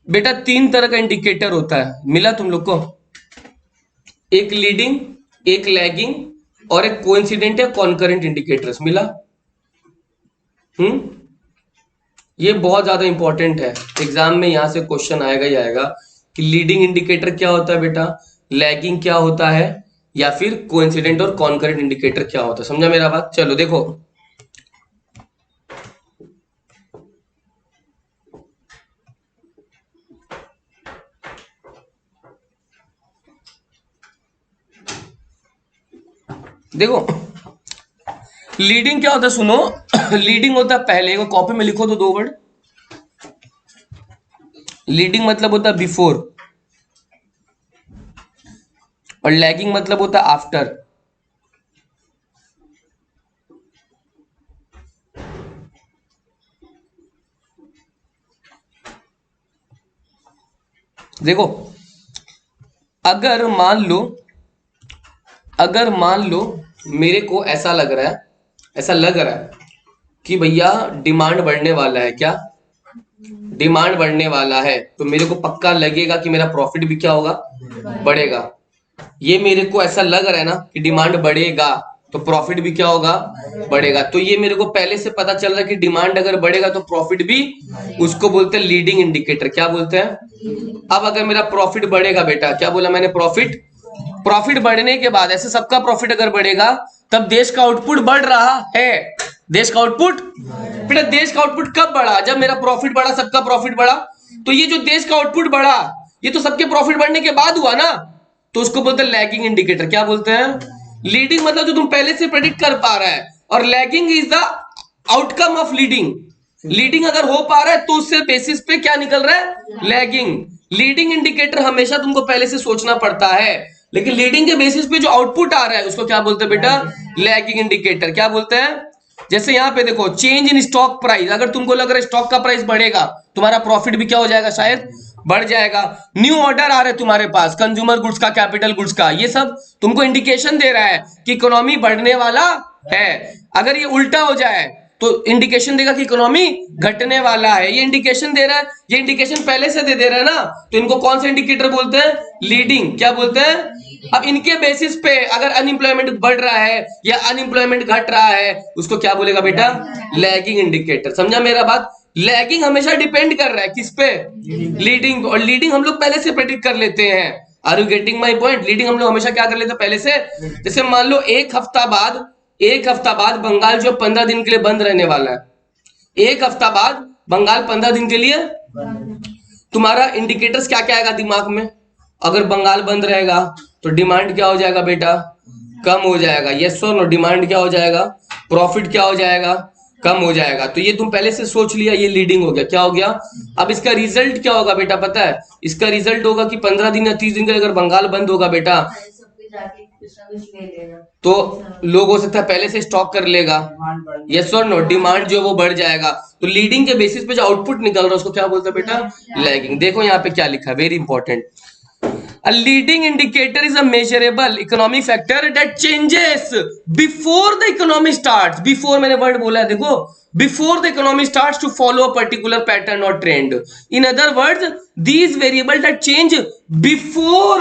बेटा, 3 तरह का इंडिकेटर होता है, मिला तुम लोग को, एक लीडिंग, एक लैगिंग, और एक कोइंसिडेंट या कॉन्करेंट इंडिकेटर्स, मिला। ये बहुत ज्यादा इंपॉर्टेंट है, एग्जाम में यहां से क्वेश्चन आएगा ही आएगा कि लीडिंग इंडिकेटर क्या होता है बेटा, लैगिंग क्या होता है, या फिर कोइंसिडेंट और कॉन्करेंट इंडिकेटर क्या होता है। समझा मेरा बात। चलो देखो, लीडिंग क्या होता है, सुनो। लीडिंग होता है पहले, को कॉपी में लिखो तो 2 वर्ड। लीडिंग मतलब होता है बिफोर, और लैगिंग मतलब होता है आफ्टर। देखो, अगर मान लो मेरे को ऐसा लग रहा है कि भैया डिमांड बढ़ने वाला है, क्या डिमांड बढ़ने वाला है, तो मेरे को पक्का लगेगा कि मेरा प्रॉफिट भी क्या होगा, बढ़ेगा। ये मेरे को ऐसा लग रहा है ना कि डिमांड बढ़ेगा, तो प्रॉफिट भी क्या होगा, बढ़ेगा। तो ये मेरे को पहले से पता चल रहा है कि डिमांड अगर बढ़ेगा तो प्रॉफिट भी, उसको बोलते हैं लीडिंग इंडिकेटर। क्या बोलते हैं। अब अगर मेरा प्रॉफिट बढ़ेगा बेटा, क्या बोला मैंने, प्रॉफिट बढ़ने के बाद, ऐसे सबका प्रॉफिट अगर बढ़ेगा तब देश का आउटपुट बढ़ रहा है, देश का आउटपुट। बेटा देश का आउटपुट कब बढ़ा? जब मेरा प्रॉफिट बढ़ा, सबका प्रॉफिट बढ़ा। तो ये जो देश का आउटपुट बढ़ा, ये तो सबके प्रॉफिट बढ़ने के बाद हुआ ना, तो उसको बोलते हैं लैगिंग इंडिकेटर। क्या बोलते हैं? लीडिंग मतलब जो तुम पहले से प्रेडिक्ट कर पा रहा है, और lagging is the outcome of leading. Leading अगर हो पा रहा है तो उससे बेसिस पे क्या निकल रहा है? लैगिंग। लीडिंग इंडिकेटर हमेशा तुमको पहले से सोचना पड़ता है, लेकिन लीडिंग के बेसिस पे जो आउटपुट आ रहा है उसको क्या बोलते हैं बेटा? Lagging indicator. क्या बोलते हैं? जैसे यहां पे देखो, चेंज इन स्टॉक प्राइस। अगर तुमको लग रहा है स्टॉक का प्राइस बढ़ेगा, तुम्हारा प्रॉफिट भी क्या हो जाएगा? शायद बढ़ जाएगा। न्यू ऑर्डर आ रहे तुम्हारे पास, कंज्यूमर गुड्स का, कैपिटल गुड्स का, ये सब तुमको इंडिकेशन दे रहा है कि इकोनॉमी बढ़ने वाला है। अगर ये उल्टा हो जाए तो इंडिकेशन देगा कि इकोनॉमी घटने वाला है। ये इंडिकेशन दे रहा है, ये इंडिकेशन पहले से दे रहा है ना, तो इनको कौन सा इंडिकेटर बोलते हैं? लीडिंग। क्या बोलते हैं? अब इनके बेसिस पे अगर अनएम्प्लॉयमेंट बढ़ रहा है या अनएम्प्लॉयमेंट घट रहा है, उसको क्या बोलेगा बेटा? Lagging indicator. समझा मेरा बात? लैगिंग हमेशा डिपेंड कर रहा है किस पे? लीडिंग। और लीडिंग हम लोग पहले से प्रेडिक्ट कर लेते हैं। Are you getting my point? Leading हम लोग हमेशा क्या कर लेते हैं? पहले से। जैसे मान लो एक हफ्ता बाद बंगाल जो 15 दिन के लिए बंद रहने वाला है। एक हफ्ता बाद बंगाल 15 दिन के लिए, तुम्हारा इंडिकेटर्स क्या क्या आएगा दिमाग में? अगर बंगाल बंद रहेगा तो डिमांड क्या हो जाएगा बेटा? कम हो जाएगा। यस और नो? डिमांड क्या हो जाएगा? प्रॉफिट क्या हो जाएगा? कम हो जाएगा। तो ये तुम पहले से सोच लिया, ये लीडिंग हो गया। क्या हो गया? अब इसका रिजल्ट क्या होगा बेटा? पता है? इसका रिजल्ट होगा कि 15 दिन या 30 दिन के लिए अगर बंगाल बंद होगा बेटा, तो लोग हो सकता है पहले से स्टॉक कर लेगा। यस और नो? डिमांड जो है वो बढ़ जाएगा। तो लीडिंग के बेसिस पे जो आउटपुट निकल रहा है उसको क्या बोलते हैं बेटा? लैगिंग। देखो यहाँ पे क्या लिखा है, very important. A leading indicator is a measurable economic factor that changes before the economy starts. Before मैंने word बोला है, देखो, before the economy starts to follow a particular pattern or trend. In other words, these variables that change before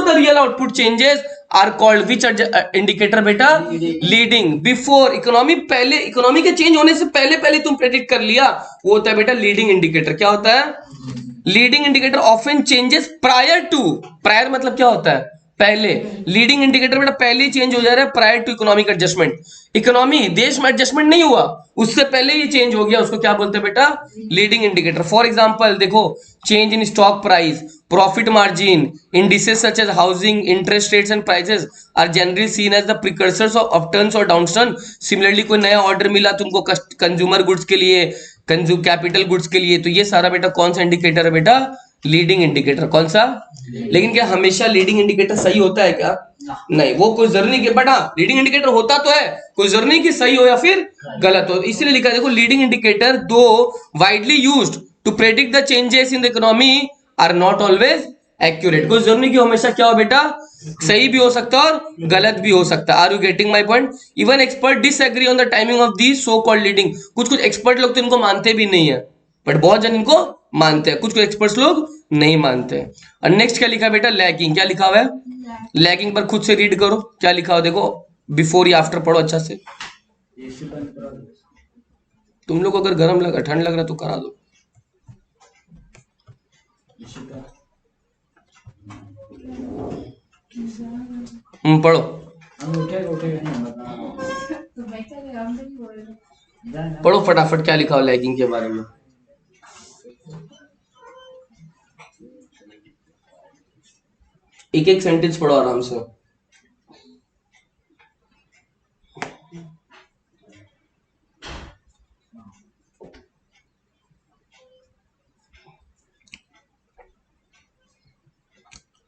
the real output changes are called which indicator बेटा? Leading. Before economy, पहले economy के change होने से पहले तुम predict कर लिया, वो होता है बेटा leading indicator। क्या होता है? Leading indicator often changes prior to. Prior मतलब क्या होता है? पहले। लीडिंग इंडिकेटर बेटा पहले चेंज हो जा रहा है prior to economic adjustment. Economy देश में एडजस्टमेंट नहीं हुआ, उससे पहले ही चेंज हो गया, उसको क्या बोलते हैं बेटा? Leading indicator. फॉर एग्जांपल देखो, change in stock price, profit margin, indices such as housing, interest rates and prices are generally seen as the precursors of upturns और डाउनटर्न। सिमिलरली कोई नया ऑर्डर मिला तुमको कंज्यूमर गुड्स के लिए, कैपिटल गुड्स के लिए, तो ये सारा बेटा कौन सा इंडिकेटर है बेटा? Leading indicator. कौन सा? लेकिन क्या हमेशा लीडिंग इंडिकेटर सही होता है क्या? नहीं, वो कोई जरूरी नहीं कि बट हाँ लीडिंग इंडिकेटर होता तो है, कोई जरूरी नहीं कि सही हो या फिर गलत हो। इसलिए लिखा देखो, leading indicator though widely used to predict the changes in the economy are not always accurate. कोई जरूरी नहीं कि हमेशा क्या हो बेटा? सही भी हो सकता है और गलत भी हो सकता है। Are you getting my point? Even expert disagree on the timing of the so called leading. कुछ एक्सपर्ट लोग तो इनको मानते भी नहीं है, बट बहुत जन इनको मानते हैं। कुछ एक्सपर्ट्स लोग नहीं मानते हैं। और नेक्स्ट क्या लिखा है बेटा? लैगिंग। क्या लिखा हुआ है? लैगिंग पर खुद से रीड करो क्या लिखा हुआ, देखो बिफोर या आफ्टर पढ़ो अच्छा से। तुम लोग को अगर गर्म लग रहा, ठंड लग रहा तो करा दो। पढ़ो। पढ़ो फटाफट क्या लिखा हुआ लैगिंग के बारे में। एक एक सेंटेंस पढ़ो आराम से।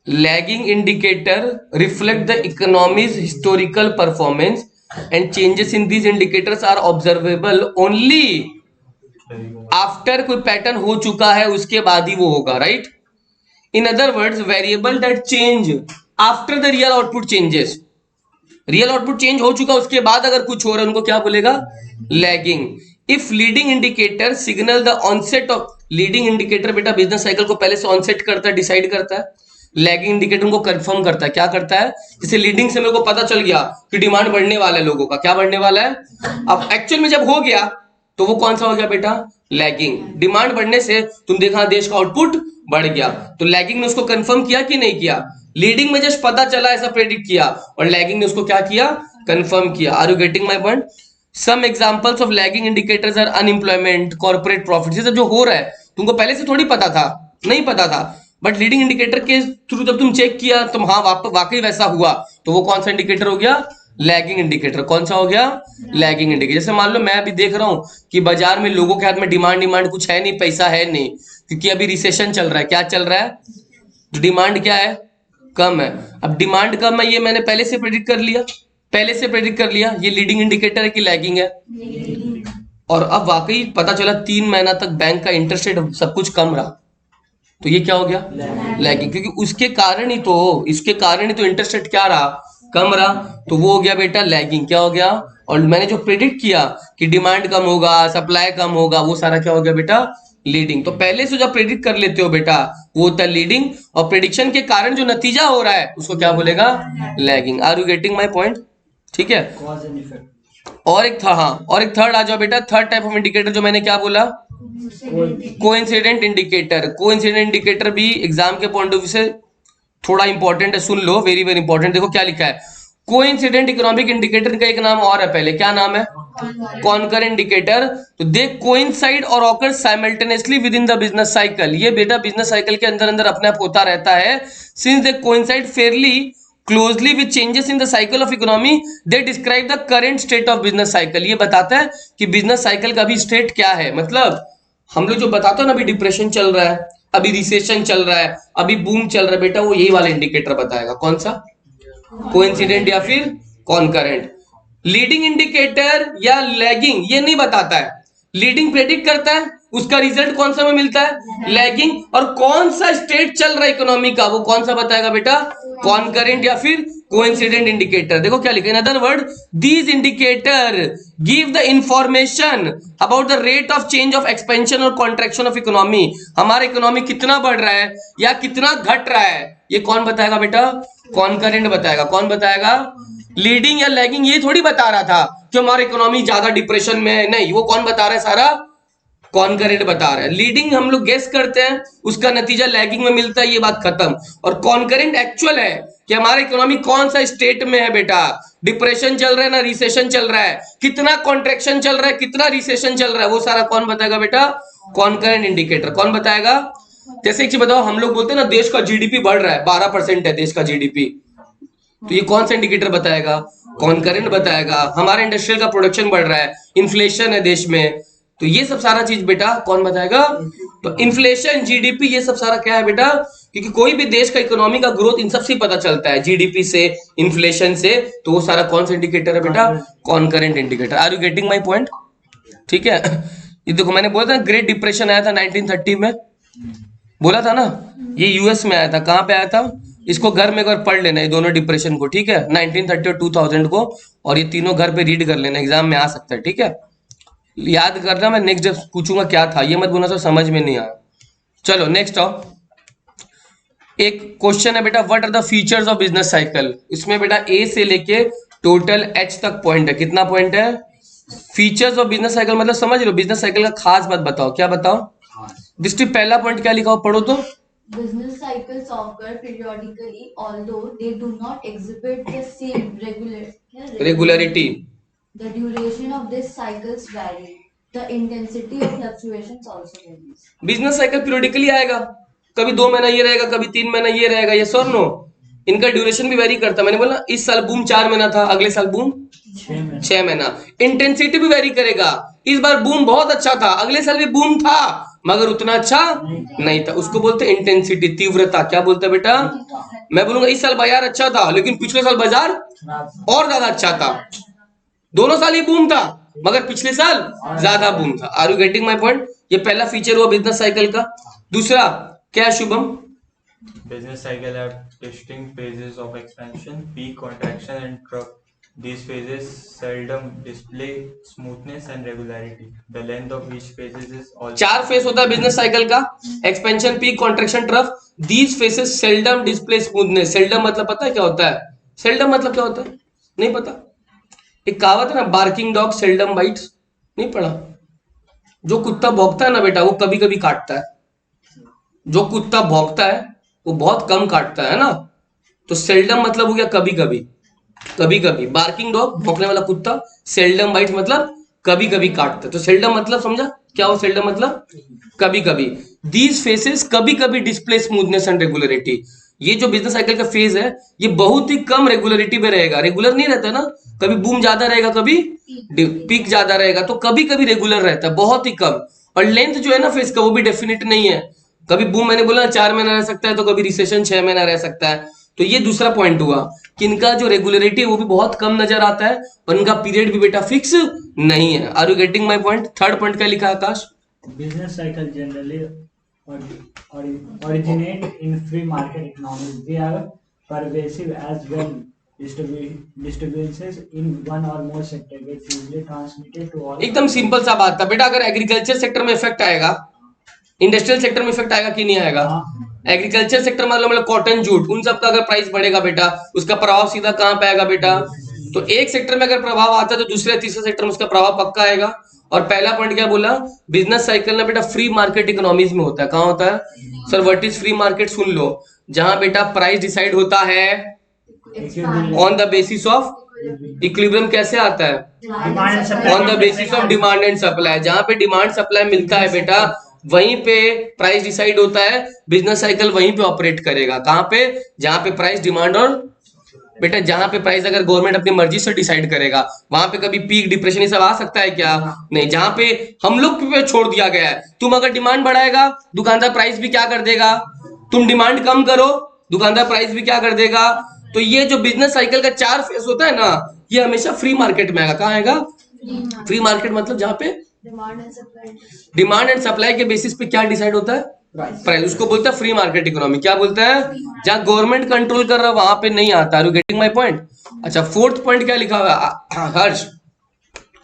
Lagging indicator reflect the economy's historical performance and changes in these indicators are observable only after कोई पैटर्न हो चुका है उसके बाद ही वो होगा, right? In other words, variable that change after the real output changes. Real output change हो चुका उसके बाद अगर कुछ हो रहा है उनको क्या बोलेगा? Lagging. If leading indicator signal the onset of, leading indicator बेटा बिजनेस साइकिल को पहले से ऑनसेट करता है, डिसाइड करता है। लैगिंग इंडिकेटर को कंफर्म करता है। क्या करता है? जैसे लीडिंग से मेरे को पता चल गया कि डिमांड बढ़ने वाला है लोगों का। क्या बढ़ने वाला है? अब एक्चुअल में जब हो गया तो वो कौन सा हो गया बेटा? लैगिंग। डिमांड बढ़ने से तुम देखा देश का आउटपुट बढ़ गया, तो लैगिंग ने उसको कंफर्म किया कि नहीं किया? लीडिंग में जस्ट पता चला, ऐसा प्रेडिक्ट किया, और लैगिंग ने उसको क्या किया? कंफर्म किया। Are you getting my point? Some examples of lagging indicators are unemployment, corporate profit. ये सब जो हो रहा है तुमको पहले से थोड़ी पता था, नहीं पता था, बट लीडिंग इंडिकेटर के थ्रू जब तुम चेक किया तो हाँ वाकई वैसा हुआ, तो वो कौन सा इंडिकेटर हो गया? Lagging indicator. कौन सा हो गया? Lagging indicator. जैसे मान लो मैं अभी देख रहा हूं कि बाजार में लोगों के हाथ में डिमांड कुछ है नहीं, पैसा है नहीं, क्योंकि अभी रिसेशन चल रहा है। क्या चल रहा है? डिमांड क्या है? कम है। अब डिमांड कम है, ये मैंने पहले से प्रेडिक्ट कर लिया, ये लीडिंग इंडिकेटर है कि लैगिंग है? और अब वाकई पता चला 3 महीना तक बैंक का इंटरेस्ट रेट सब कुछ कम रहा, तो ये क्या हो गया? लैगिंग। क्योंकि उसके कारण ही तो, इसके कारण ही तो इंटरेस्ट रेट क्या रहा? कम रहा, तो वो हो गया बेटा लैगिंग। क्या हो गया? और मैंने जो प्रेडिक्ट किया कि डिमांड कम होगा, सप्लाई कम होगा, वो सारा क्या हो गया बेटा? लीडिंग। तो पहले से जब प्रेडिक्ट कर लेते हो बेटा वो होता है लीडिंग, और प्रेडिक्शन के कारण जो नतीजा हो रहा है उसको क्या बोलेगा? Lagging. Are you getting my point? ठीक है। Cause and effect. और एक था, हाँ, और एक थर्ड आ जाओ बेटा। थर्ड टाइप ऑफ इंडिकेटर जो मैंने क्या बोला? Coincident indicator. कोइंसिडेंट इंडिकेटर भी एग्जाम के पॉइंट ऑफ व्यू से थोड़ा इंपॉर्टेंट है, सुन लो, वेरी वेरी इंपॉर्टेंट। देखो क्या लिखा है, कोइंसिडेंट इकोनॉमिक इंडिकेटर का एक नाम और है पहले, क्या नाम है? कॉनकरेंट इंडिकेटर। तो दे कोइंसाइड और occur simultaneously with in the business cycle. ये बेटा बिजनेस साइकिल के अंदर अंदर अपने आप होता रहता है। Since they coincide Fairlie closely with changes in the cycle of economy, they describe the current state of business cycle. ये बताता है कि बिजनेस साइकिल का भी स्टेट क्या है। मतलब हम लोग जो बताते हैं ना, अभी डिप्रेशन चल रहा है, अभी रिसेशन चल रहा है, अभी बूम चल रहा है, बेटा वो यही वाला इंडिकेटर बताएगा। कौन सा? कोइंसिडेंट या फिर कॉनकरेंट। लीडिंग इंडिकेटर या लैगिंग ये नहीं बताता है। लीडिंग प्रेडिक्ट करता है, उसका रिजल्ट कौन सा में मिलता है? लैगिंग। और कौन सा स्टेट चल रहा है इकोनॉमी का, वो कौन सा बताएगा बेटा? कॉनकरेंट या फिर कोइंसिडेंट इंडिकेटर। देखो क्या लिखा है, in other word these indicator give the information about the rate of change of expansion और कॉन्ट्रैक्शन ऑफ इकोनॉमी। हमारा इकोनॉमी कितना बढ़ रहा है या कितना घट रहा है, ये कौन बताएगा बेटा? कॉनकरेंट बताएगा। कौन बताएगा? लीडिंग या लैगिंग ये थोड़ी बता रहा था कि हमारा इकोनॉमी ज्यादा डिप्रेशन में है, नहीं, वो कौन बता रहा है? सारा कॉनकरेंट बता रहा है। लीडिंग हम लोग गेस करते हैं, उसका नतीजा लैगिंग में मिलता है, ये बात खत्म। और कॉनकरेंट एक्चुअल है कि हमारा इकोनॉमी कौन सा स्टेट में है बेटा, डिप्रेशन चल रहा है ना रिसेशन चल रहा है, कितना कॉन्ट्रैक्शन चल रहा है, कितना रिसेशन चल रहा है, वो सारा कौन बताएगा बेटा? Concurrent indicator. कौन बताएगा? जैसे एक चीज बताओ, हम लोग बोलते हैं ना देश का जीडीपी बढ़ रहा है, 12% है देश का जीडीपी, तो ये कौन सा इंडिकेटर बताएगा? कॉनकरेंट बताएगा। हमारा इंडस्ट्रियल का प्रोडक्शन बढ़ रहा है, इन्फ्लेशन है देश में, तो ये सब सारा चीज बेटा कौन बताएगा? तो इन्फ्लेशन, जीडीपी, ये सब सारा क्या है बेटा? क्योंकि कोई भी देश का इकोनॉमी का ग्रोथ इन सबसे पता चलता है, जीडीपी से, इन्फ्लेशन से, तो वो सारा कौन सा इंडिकेटर है बेटा? Concurrent indicator. Are you getting my point? ठीक है। ये देखो मैंने बोला था ग्रेट डिप्रेशन आया था 1930 में, बोला था ना, ये यूएस में आया था। कहां पे आया था? इसको घर में एक बार पढ़ लेना, ये दोनों डिप्रेशन को, ठीक है, 1930 और 2000 को, और ये तीनों घर पे रीड कर लेना, एग्जाम में आ सकता है, ठीक है। याद करना, मैं नेक्स्ट जब पूछूंगा क्या था, ये मत बोलना तो समझ में नहीं आया। चलो नेक्स्ट आओ। एक क्वेश्चन है बेटा, what are the features of business cycle. इसमें बेटा ए से लेके टोटल एच तक पॉइंट है। कितना पॉइंट है? फीचर्स ऑफ बिजनेस साइकिल मतलब समझ लो, बिजनेस साइकिल का खास बात बताओ। क्या बताओ? दृष्टि पहला पॉइंट क्या लिखा हो, पढ़ो तो। Business cycles occur periodically, although they do not exhibit the same regularity. The duration of these cycles vary. The intensity of fluctuations also varies. Business cycle periodically आएगा, कभी 2 महीना ये रहेगा, कभी 3 महीना ये रहेगा, ये सर नो। इनका ड्यूरेशन भी वेरी करता है। मैंने बोला इस साल बूम 4 महीना था, अगले साल बूम 6 महीना। इंटेंसिटी भी वेरी करेगा, इस बार बूम बहुत अच्छा था, अगले साल भी बूम था मगर उतना अच्छा नहीं था, उसको बोलते हैं इंटेंसिटी, तीव्रता। क्या बोलते हैं बेटा? मैं बोलूंगा इस साल बाजार अच्छा था लेकिन पिछले साल बाजार और ज्यादा अच्छा था, दोनों साल ही बूम था मगर पिछले साल ज्यादा बूम था। Are you getting my point? ये पहला फीचर हुआ बिजनेस साइकिल का। दूसरा क्या है Shubham? Business cycle have distinct phases of expansion, peak, contraction, and trough. These phases seldom display smoothness and regularity. The length of each phases is also 4 face होता है बिजनेस साइकिल का, expansion, peak, contraction, trough. These faces seldom display smoothness. Seldom मतलब पता है क्या होता है? सेल्डम मतलब क्या होता है? नहीं पता? एक कहावत है ना, बार्किंग डॉग सेल्डम बाइट्स, नहीं पढ़ा? जो कुत्ता भौंकता है ना बेटा वो कभी कभी काटता है, जो कुत्ता भौंकता है वो बहुत कम काटता है ना, तो सेल्डम मतलब हो गया कभी कभी। कभी कभी, बार्किंग डॉग भौंकने वाला कुत्ता, सेल्डम बाइट मतलब कभी कभी काटता है। तो सेल्डम मतलब समझा क्या हो, सेल्डम मतलब कभी कभी। दीज फेसेस कभी कभी डिस्प्ले स्मूथनेस एंड रेगुलरिटी। ये जो बिजनेस साइकिल का फेज है ये बहुत ही कम रेगुलरिटी में रहेगा, रेगुलर नहीं रहता ना, कभी बूम ज्यादा रहेगा कभी पीक ज्यादा रहेगा, तो कभी कभी रेगुलर रहता है, बहुत ही कम। और लेंथ जो है ना फेज का वो भी डेफिनेट नहीं है, कभी बूम मैंने बोला 4 महीना रह सकता है, तो कभी रिसेशन 6 महीना रह सकता है। तो ये दूसरा पॉइंट हुआ कि इनका जो रेगुलरिटी है वो भी बहुत कम नजर आता है, और इनका पीरियड भी बेटा फिक्स नहीं है। Are you getting my point? Third point क्या लिखा है Akash? Business cycle generally originate in free market economies. They are pervasive as well. Disturbances in one or more sector gets easily transmitted to all. एकदम सिंपल सा बात था बेटा, अगर एग्रीकल्चर सेक्टर में इफेक्ट आएगा, इंडस्ट्रियल सेक्टर में इफेक्ट आएगा कि नहीं आएगा? एग्रीकल्चर सेक्टर मतलब कॉटन जूट उन सब का अगर प्राइस बढ़ेगा बेटा, उसका प्रभाव सीधा कहां पे आएगा बेटा? तो एक सेक्टर में अगर प्रभाव आता है तो दूसरे तीसरे सेक्टर में उसका प्रभाव पक्का आएगा। और पहला पॉइंट क्या बोला, बिजनेस साइकिल ना बेटा फ्री मार्केट इकोनॉमीज में होता है। कहां होता है sir? What is free market? सुन लो, जहां बेटा प्राइस डिसाइड होता है on the basis of equilibrium. कैसे आता है? On the basis of demand and supply. जहां पे डिमांड सप्लाई मिलता है बेटा वहीं पे प्राइस डिसाइड होता है, बिजनेस साइकिल वहीं पे ऑपरेट करेगा। कहां पे? जहां पे प्राइस डिमांड और बेटा जहां पे प्राइस अगर गवर्नमेंट अपनी मर्जी से डिसाइड करेगा वहां पे कभी पीक डिप्रेशन ये सब आ सकता है क्या? नहीं। जहां पे हम लोग पे छोड़ दिया गया है, तुम अगर डिमांड बढ़ाएगा दुकानदार प्राइस भी क्या कर देगा, तुम डिमांड कम करो दुकानदार प्राइस भी क्या कर देगा। तो ये जो बिजनेस साइकिल का 4 फेस होता है ना, ये हमेशा फ्री मार्केट में आएगा। कहाँ आएगा? फ्री मार्केट मतलब जहां पे डिमांड एंड सप्लाई के बेसिस पे क्या डिसाइड होता है? प्राइस। उसको बोलता है फ्री मार्केट इकोनॉमी। क्या बोलता है? जहां गवर्नमेंट कंट्रोल कर रहा है वहां पे नहीं आता। Are you getting my point? अच्छा, फोर्थ पॉइंट क्या लिखा हुआ है हर्ष?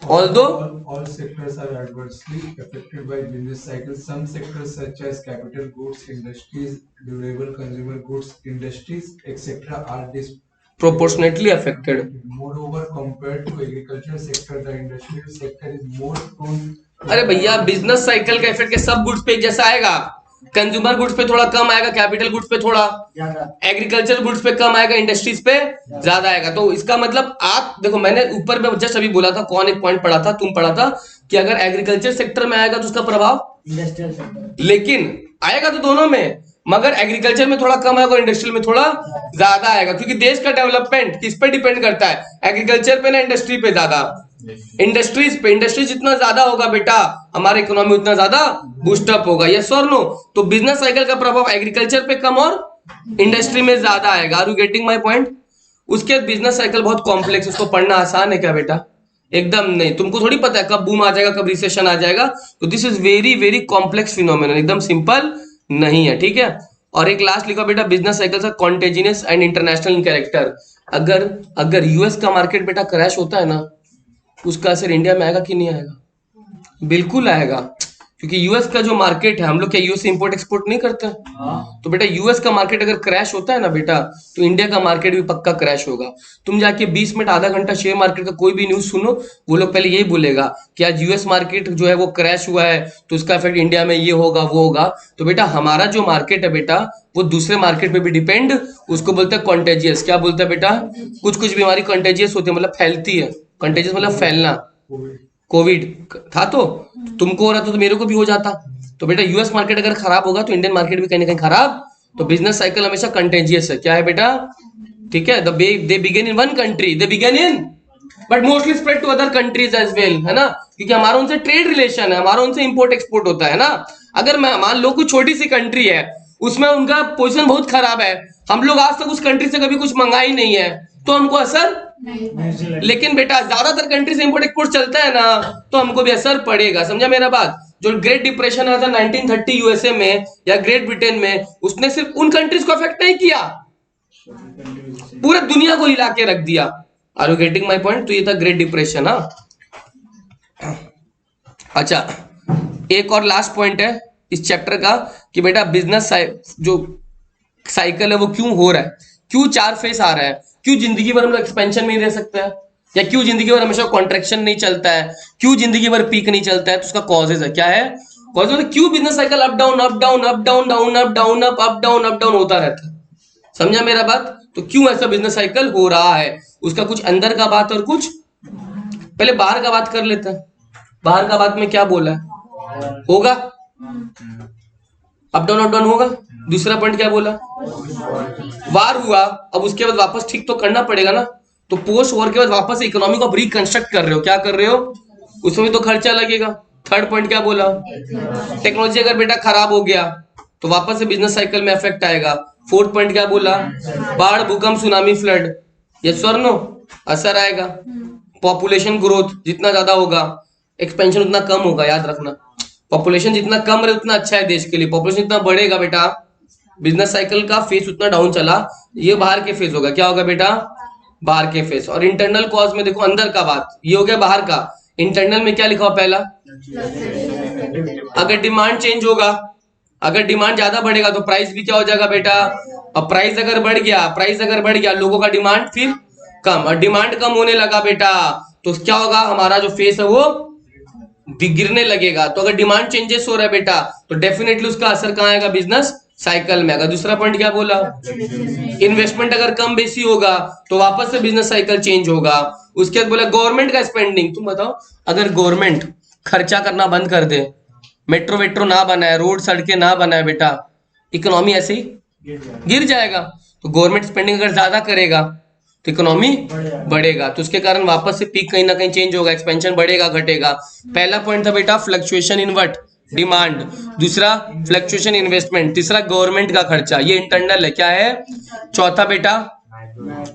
Although all sectors are adversely affected by business cycles, some sectors such as capital goods industries, durable consumer goods industries, etc., are disproportionately affected. Moreover, compared to agricultural sector, the industrial sector is more prone. अरे भैया, बिजनेस साइकिल का इफेक्ट सब गुड्स पे एक जैसा आएगा। कंज्यूमर गुड्स पे थोड़ा कम आएगा, कैपिटल गुड्स पे थोड़ा, एग्रीकल्चर गुड्स पे कम आएगा, इंडस्ट्रीज पे ज्यादा आएगा। तो इसका मतलब आप देखो, मैंने ऊपर में जस्ट अभी बोला था, कौन एक पॉइंट पढ़ा था, तुम पढ़ा था कि अगर एग्रीकल्चर सेक्टर में आएगा तो उसका प्रभाव इंडस्ट्रियल सेक्टर, लेकिन आएगा तो दोनों में, मगर एग्रीकल्चर में थोड़ा कम आएगा और इंडस्ट्रियल में थोड़ा ज्यादा आएगा, क्योंकि देश का डेवलपमेंट किस पे डिपेंड करता है? एग्रीकल्चर पे ना इंडस्ट्री पे ज्यादा। इंडस्ट्रीज पे, इंडस्ट्री जितना ज्यादा होगा बेटा हमारे इकोनॉमी उतना ज्यादा बूस्टअप होगा। यस और नो? तो बिजनेस साइकिल का प्रभाव एग्रीकल्चर पे कम और इंडस्ट्री में ज्यादा आएगा। Are you getting my point? उसके बिजनेस साइकिल बहुत कॉम्प्लेक्स, उसको पढ़ना आसान है क्या बेटा? एकदम नहीं। तुमको थोड़ी पता है कब बूम आ जाएगा कब रिसेशन आ जाएगा, तो this is very very complex phenomenon, एकदम सिंपल नहीं है। ठीक है। और एक लास्ट लिखा बेटा, business cycle contagious and international in character. अगर यूएस का मार्केट बेटा क्रैश होता है ना, उसका असर इंडिया में आएगा कि नहीं आएगा? बिल्कुल आएगा, क्योंकि यूएस का जो मार्केट है, हम लोग क्या यूएस से इंपोर्ट एक्सपोर्ट नहीं करते? तो बेटा यूएस का मार्केट अगर क्रैश होता है ना बेटा, तो इंडिया का मार्केट भी पक्का क्रैश होगा। तुम जाके 20 मिनट आधा घंटा शेयर मार्केट का कोई भी न्यूज सुनो, वो लोग पहले यही बोलेगा कि आज यूएस मार्केट जो है वो क्रैश हुआ है, तो उसका इफेक्ट इंडिया में ये होगा वो होगा। तो बेटा हमारा जो मार्केट है बेटा वो दूसरे मार्केट पे भी डिपेंड, उसको बोलते हैं कॉन्टेजियस। क्या बोलते हैं बेटा? कुछ बीमारी कॉन्टेजियस होती है, मतलब फैलती है। कॉन्टेजियस मतलब फैलना। कोविड था तो तुमको हो रहा था तो मेरे को भी हो जाता। तो बेटा यूएस मार्केट अगर खराब होगा तो इंडियन मार्केट भी कहीं ना कहीं खराब। तो बिजनेस साइकिल हमेशा कंटेजियस है। क्या है बेटा? ठीक है। They begin in one country, they begin in but mostly spread to other countries as well, है ना, क्योंकि हमारा उनसे ट्रेड रिलेशन है, हमारा उनसे इंपोर्ट एक्सपोर्ट होता है ना। अगर मैं मान लो कोई छोटी सी कंट्री है, उसमें उनका पोजीशन बहुत खराब है, हम लोग आज तक उस कंट्री से कभी कुछ मंगा ही नहीं है, तो हमको असर नहीं। लेकिन बेटा ज्यादातर कंट्री से इंपोर्ट एक्सपोर्ट चलता है ना, तो हमको भी असर पड़ेगा। समझा मेरा बात? जो ग्रेट डिप्रेशन आया था 1930 यूएसए में या ग्रेट ब्रिटेन में, उसने सिर्फ उन कंट्रीज को अफेक्ट नहीं किया, पूरे दुनिया को हिला के रख दिया। Are you getting my point? तो ये था ग्रेट डिप्रेशन। हाँ, अच्छा, एक और लास्ट पॉइंट है इस चैप्टर का कि बेटा बिजनेस जो साइकिल है वो क्यों हो रहा है, क्यों 4 फेस आ रहा है, क्यों जिंदगी भर हम लोग एक्सपेंशन में नहीं रह सकते हैं, या क्यों जिंदगी भर हमेशा कॉन्ट्रैक्शन नहीं चलता है, क्यों जिंदगी भर पीक नहीं चलता है। तो उसका कॉजेज है। क्या है कॉजेज? मतलब क्यों business cycle up down up down up down down up down up down होता रहता है। समझा मेरा बात? तो क्यों ऐसा बिजनेस साइकिल हो रहा है, उसका कुछ अंदर का बात और कुछ, पहले बाहर का बात कर लेते हैं। बाहर का बात में क्या बोला है, होगा अप डाउन होगा। दूसरा पॉइंट क्या बोला, वार हुआ, अब उसके बाद वापस ठीक तो करना पड़ेगा ना, तो पोस्ट वॉर के बाद वापस इकोनॉमी को रिकंस्ट्रक्ट कर रहे हो, क्या कर रहे हो, उसमें तो खर्चा लगेगा। थर्ड पॉइंट क्या बोला, टेक्नोलॉजी अगर बेटा खराब हो गया तो वापस से बिजनेस साइकिल में इफेक्ट आएगा। फोर्थ पॉइंट क्या बोला, बाढ़ भूकंप सुनामी फ्लड, यस और नो, असर आएगा। पॉपुलेशन ग्रोथ जितना ज्यादा होगा एक्सपेंशन उतना कम होगा, याद रखना। पॉपुलेशन जितना कम रहे उतना अच्छा है देश के लिए, पॉपुलेशन जितना बढ़ेगा बेटा बिजनेस साइकिल का फेस उतना डाउन चला, ये बाहर के फेस होगा। क्या होगा बेटा, बाहर के फेस। और इंटरनल कॉज में देखो अंदर का बात, ये हो गया बाहर का। इंटरनल में क्या लिखा हुआ पहला, अगर डिमांड चेंज होगा, अगर डिमांड ज्यादा बढ़ेगा तो प्राइस भी क्या हो जाएगा बेटा, अब प्राइस अगर बढ़ गया लोगों का डिमांड फिर कम, और डिमांड कम होने लगा बेटा तो क्या होगा, हमारा जो फेस है वो गिरने लगेगा। तो अगर डिमांड चेंजेस हो रहा है बेटा तो डेफिनेटली उसका असर कहाँ आएगा, बिजनेस साइकिल में आएगा। दूसरा पॉइंट क्या बोला, इन्वेस्टमेंट अगर कम बेसी होगा तो वापस से बिजनेस साइकिल चेंज होगा। उसके बाद बोला गवर्नमेंट का स्पेंडिंग, तुम बताओ अगर गवर्नमेंट खर्चा करना बंद कर दे, मेट्रो वेट्रो ना बनाए, रोड सड़कें ना बनाए बेटा, इकोनॉमी ऐसे ही गिर जाएगा। तो गवर्नमेंट स्पेंडिंग अगर ज्यादा करेगा तो इकोनॉमी बढ़ेगा, तो उसके कारण वापस से पीक कहीं ना कहीं चेंज होगा, एक्सपेंशन बढ़ेगा घटेगा। पहला पॉइंट था बेटा फ्लक्चुएशन इन व्हाट, डिमांड। दूसरा फ्लक्चुएशन इन्वेस्टमेंट। तीसरा गवर्नमेंट का खर्चा, ये इंटरनल है। क्या है चौथा बेटा,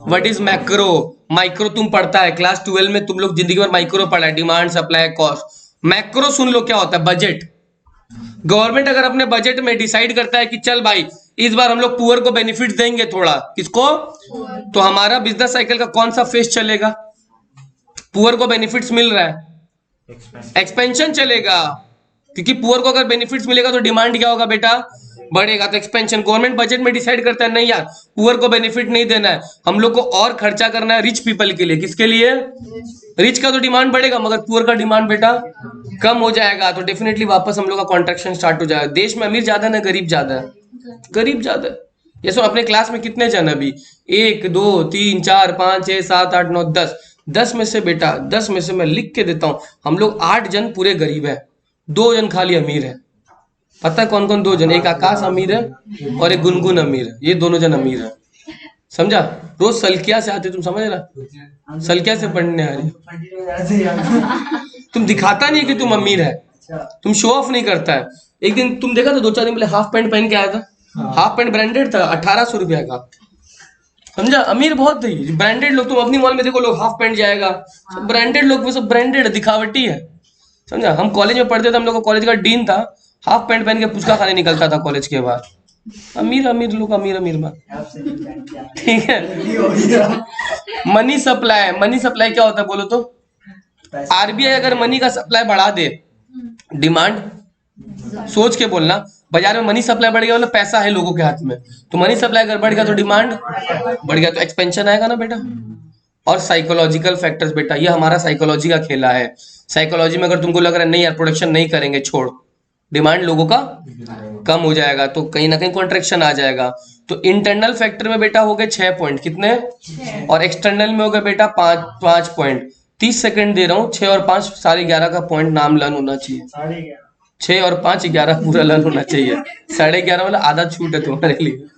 व्हाट इज मैक्रो। माइक्रो तुम पढ़ता है क्लास 12 में, तुम लोग जिंदगी भर माइक्रो पढ़ा है, डिमांड सप्लाई कॉस्ट। मैक्रो सुन लो क्या होता है, बजट। गवर्नमेंट अगर अपने बजट में डिसाइड करता है कि चल भाई इस बार हम लोग पुअर को बेनिफिट देंगे थोड़ा, किसको, तो हमारा बिजनेस साइकिल का कौन सा फेस चलेगा, पुअर को बेनिफिट्स मिल रहा है, एक्सपेंशन चलेगा। क्योंकि पुअर को अगर बेनिफिट्स मिलेगा तो डिमांड क्या होगा बेटा, बढ़ेगा, तो एक्सपेंशन। गवर्नमेंट बजट में डिसाइड करता है नहीं यार पुअर को बेनिफिट नहीं देना है, हम लोग को और खर्चा करना है रिच पीपल के लिए। किसके लिए, रिच का तो डिमांड बढ़ेगा मगर पुअर का डिमांड बेटा कम हो जाएगा, तो डेफिनेटली वापस हम लोग का कॉन्ट्रैक्शन स्टार्ट हो जाएगा। देश में अमीर ज्यादा ना गरीब ज्यादा है, गरीब ज्यादा है। ये सो अपने क्लास में कितने जन अभी, 1 2 3 4 5 6 7 8 9 10 में से बेटा 10 में से मैं लिख के देता हूं, हम लोग 8 जन पूरे गरीब है, 2 जन खाली अमीर है। पता है कौन कौन 2 जन, एक आकाश अमीर है और एक गुनगुन अमीर है, ये दोनों जन अमीर है, समझा। रोज सलकिया से आते, तुम समझ रहा, सलकिया से पढ़ने आ रही, तुम दिखाता नहीं कि तुम अमीर है, तुम शो ऑफ नहीं करता है। एक दिन तुम देखा था 2-4 दिन पहले हाफ पैंट पहन के आया था, हाफ पैंट ब्रांडेड था 1800 रुपया का, समझा। अमीर बहुत थे ब्रांडेड लोग, तुम अपनी मॉल में देखो लोग हाफ पैंट जाएगा, सब ब्रांडेड लोग, वो सब ब्रांडेड दिखावटी है, समझा। हम कॉलेज में पढ़ते थे, हम लोग का कॉलेज का डीन था, हाफ पैंट पहन के पुचका खाने निकलता था कॉलेज के बाद। अमीर अमीर लोग, अमीर अमीर बात, ठीक है। मनी सप्लाई क्या होता है बोलो तो, आरबीआई अगर मनी का सप्लाई बढ़ा दे, डिमांड सोच के बोलना, बाजार में मनी सप्लाई बढ़ गया मतलब पैसा है लोगों के हाथ में, तो मनी सप्लाई अगर बढ़ गया तो डिमांड बढ़ गया, तो एक्सपेंशन आएगा ना बेटा। और साइकोलॉजिकल फैक्टर्स बेटा, ये हमारा साइकोलॉजी का खेला है। साइकोलॉजी में अगर तुमको लग रहा है नहीं यार प्रोडक्शन नहीं करेंगे, छोड़, डिमांड लोगों का कम हो जाएगा तो कहीं ना कहीं कॉन्ट्रैक्शन आ जाएगा। तो इंटरनल फैक्टर में बेटा हो गए 6 पॉइंट, कितने, और एक्सटर्नल में हो गए बेटा 5 पॉइंट। 30 सेकंड दे रहा हूँ, 6 और 5 साढ़े 11 का पॉइंट नाम लर्न होना चाहिए, 6 और 5 11 पूरा लर्न होना चाहिए, 11:30 वाला आधा छूट है तुम्हारे लिए।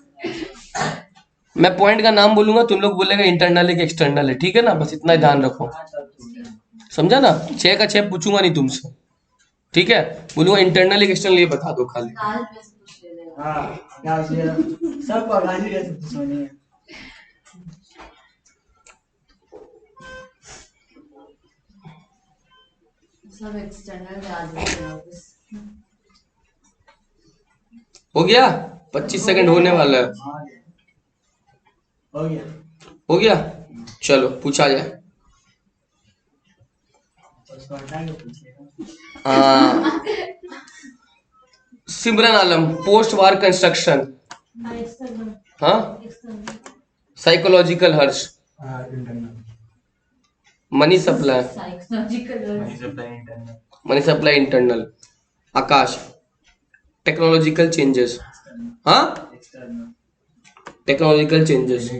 मैं पॉइंट का नाम बोलूंगा, तुम लोग बोलेगा इंटरनल है कि एक्सटर्नल है, ठीक है ना, बस इतना ही ध्यान रखो, समझा ना। 6 का 6 पूछूंगा नहीं तुमसे, ठीक है, बोलूंगा इंटरनल एक एक्सटर्नल, ये बता दो खाली। सब ऑर्गेनिक है, सब सोनी है। सब एक्सटर्नल याद रखना बस। हो गया, 25 सेकंड होने वाला है, हो गया, हो गया, चलो पूछा जाए। उसको हटा के पूछिएगा। Simran Alam, post war construction, external, हाँ, psychological Harsh, internal, money supply, psychological, money supply internal, Aakash, technological changes, हाँ, टेक्नोलॉजिकल चेंजेस,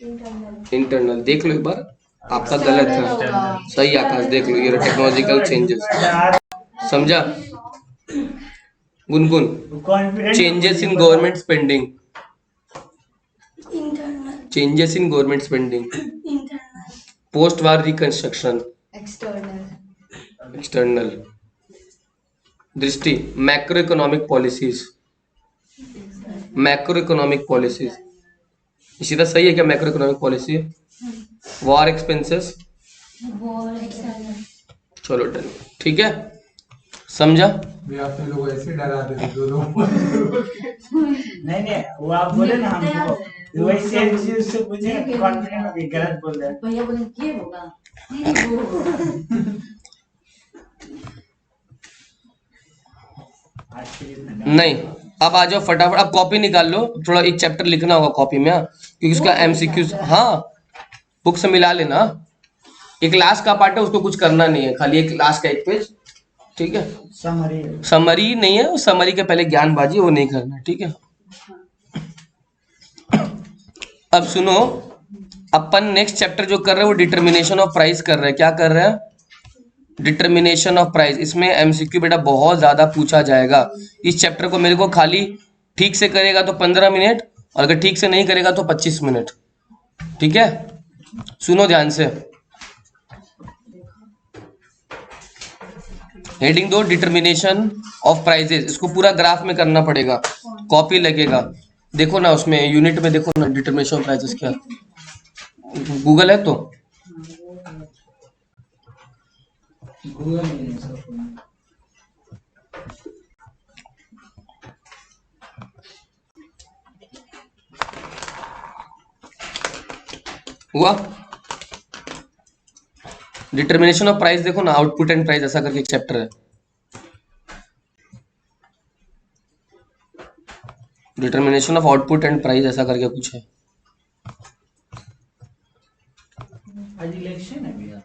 इंटरनल देख लो एक बार, आपका गलत है। सही आकाश, देख लो, ये टेक्नोलॉजिकल चेंजेस। समझा Gungun? Changes in government spending, changes in government spending, post war reconstruction, external. Drishti, macro economic policies, macro economic policies. Ishita सही है क्या? Macro economic policy. War expenses, चलो डन, ठीक है, समझा? भी आपने लोग ऐसे डरा देते दो नहीं वो आप बोले ना हमको, वही सेम चीज से पूछे, कॉन्फिडेंट हो गए, गलत बोल रहे हैं। भैया बोले ये होगा, नहीं वो होगा। नहीं, अब आ जाओ फटाफट, अब कॉपी निकाल लो, थोड़ा एक चैप्टर लिखना होगा कॉपी में, क्योंकि उसका एमसीक्यूज, हाँ बुक से मिला लेना। एक लास्ट का पार्ट है, उसको कुछ करना नहीं है, खाली एक लास्ट का एक पेज, ठीक है। समरी नहीं है, समरी के पहले ज्ञानबाजी वो नहीं करना, ठीक है। अब सुनो, अपन नेक्स्ट चैप्टर जो कर रहे हैं वो डिटर्मिनेशन ऑफ प्राइस कर रहे हैं। क्या कर रहे हैं? Determination of price. इसमें एमसीक्यू बेटा बहुत ज्यादा पूछा जाएगा। इस चैप्टर को मेरे को खाली ठीक से करेगा तो 15 मिनट, और अगर ठीक से नहीं करेगा तो 25 मिनट, ठीक है। सुनो ध्यान से, हेडिंग दो, डिटर्मिनेशन ऑफ प्राइजेस। इसको पूरा ग्राफ में करना पड़ेगा, कॉपी लगेगा। देखो ना उसमें यूनिट में, देखो ना डिटर्मिनेशन ऑफ प्राइजेस क्या, गूगल है तो गूगल नहीं सब हुआ। डिटर्मिनेशन ऑफ प्राइस देखो ना, आउटपुट एंड प्राइस ऐसा करके एक चैप्टर है। Determination of output and price ऐसा करके कुछ है। आज इलेक्शन है भैया,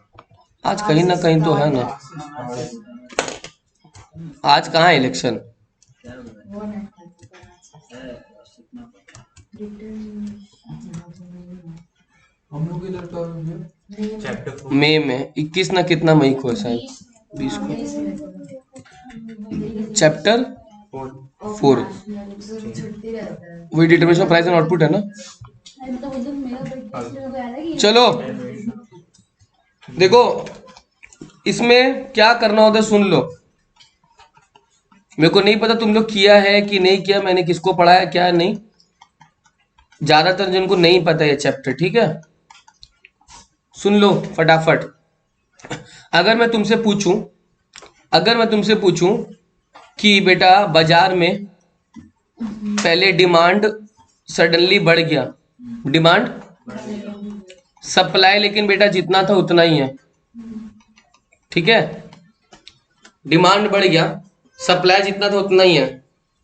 आज कहीं ना कहीं तो है ना। आज कहाँ है इलेक्शन? हम लोग इधर तो चैप्टर 4 मई में 21 ना कितना मई को है शायद, 20 को। चैप्टर 4 वही determination of price and output है ना। चलो देखो, इसमें क्या करना होता है सुन लो। मेरे को नहीं पता तुम लोग किया है कि नहीं किया, मैंने किसको पढ़ाया क्या नहीं, ज्यादातर जिनको नहीं पता ये चैप्टर, ठीक है। सुन लो फटाफट। अगर मैं तुमसे पूछूं कि बेटा बाजार में पहले डिमांड सडनली बढ़ गया, डिमांड सप्लाई लेकिन बेटा जितना था उतना ही है, ठीक है। डिमांड बढ़ गया, सप्लाई जितना था उतना ही है,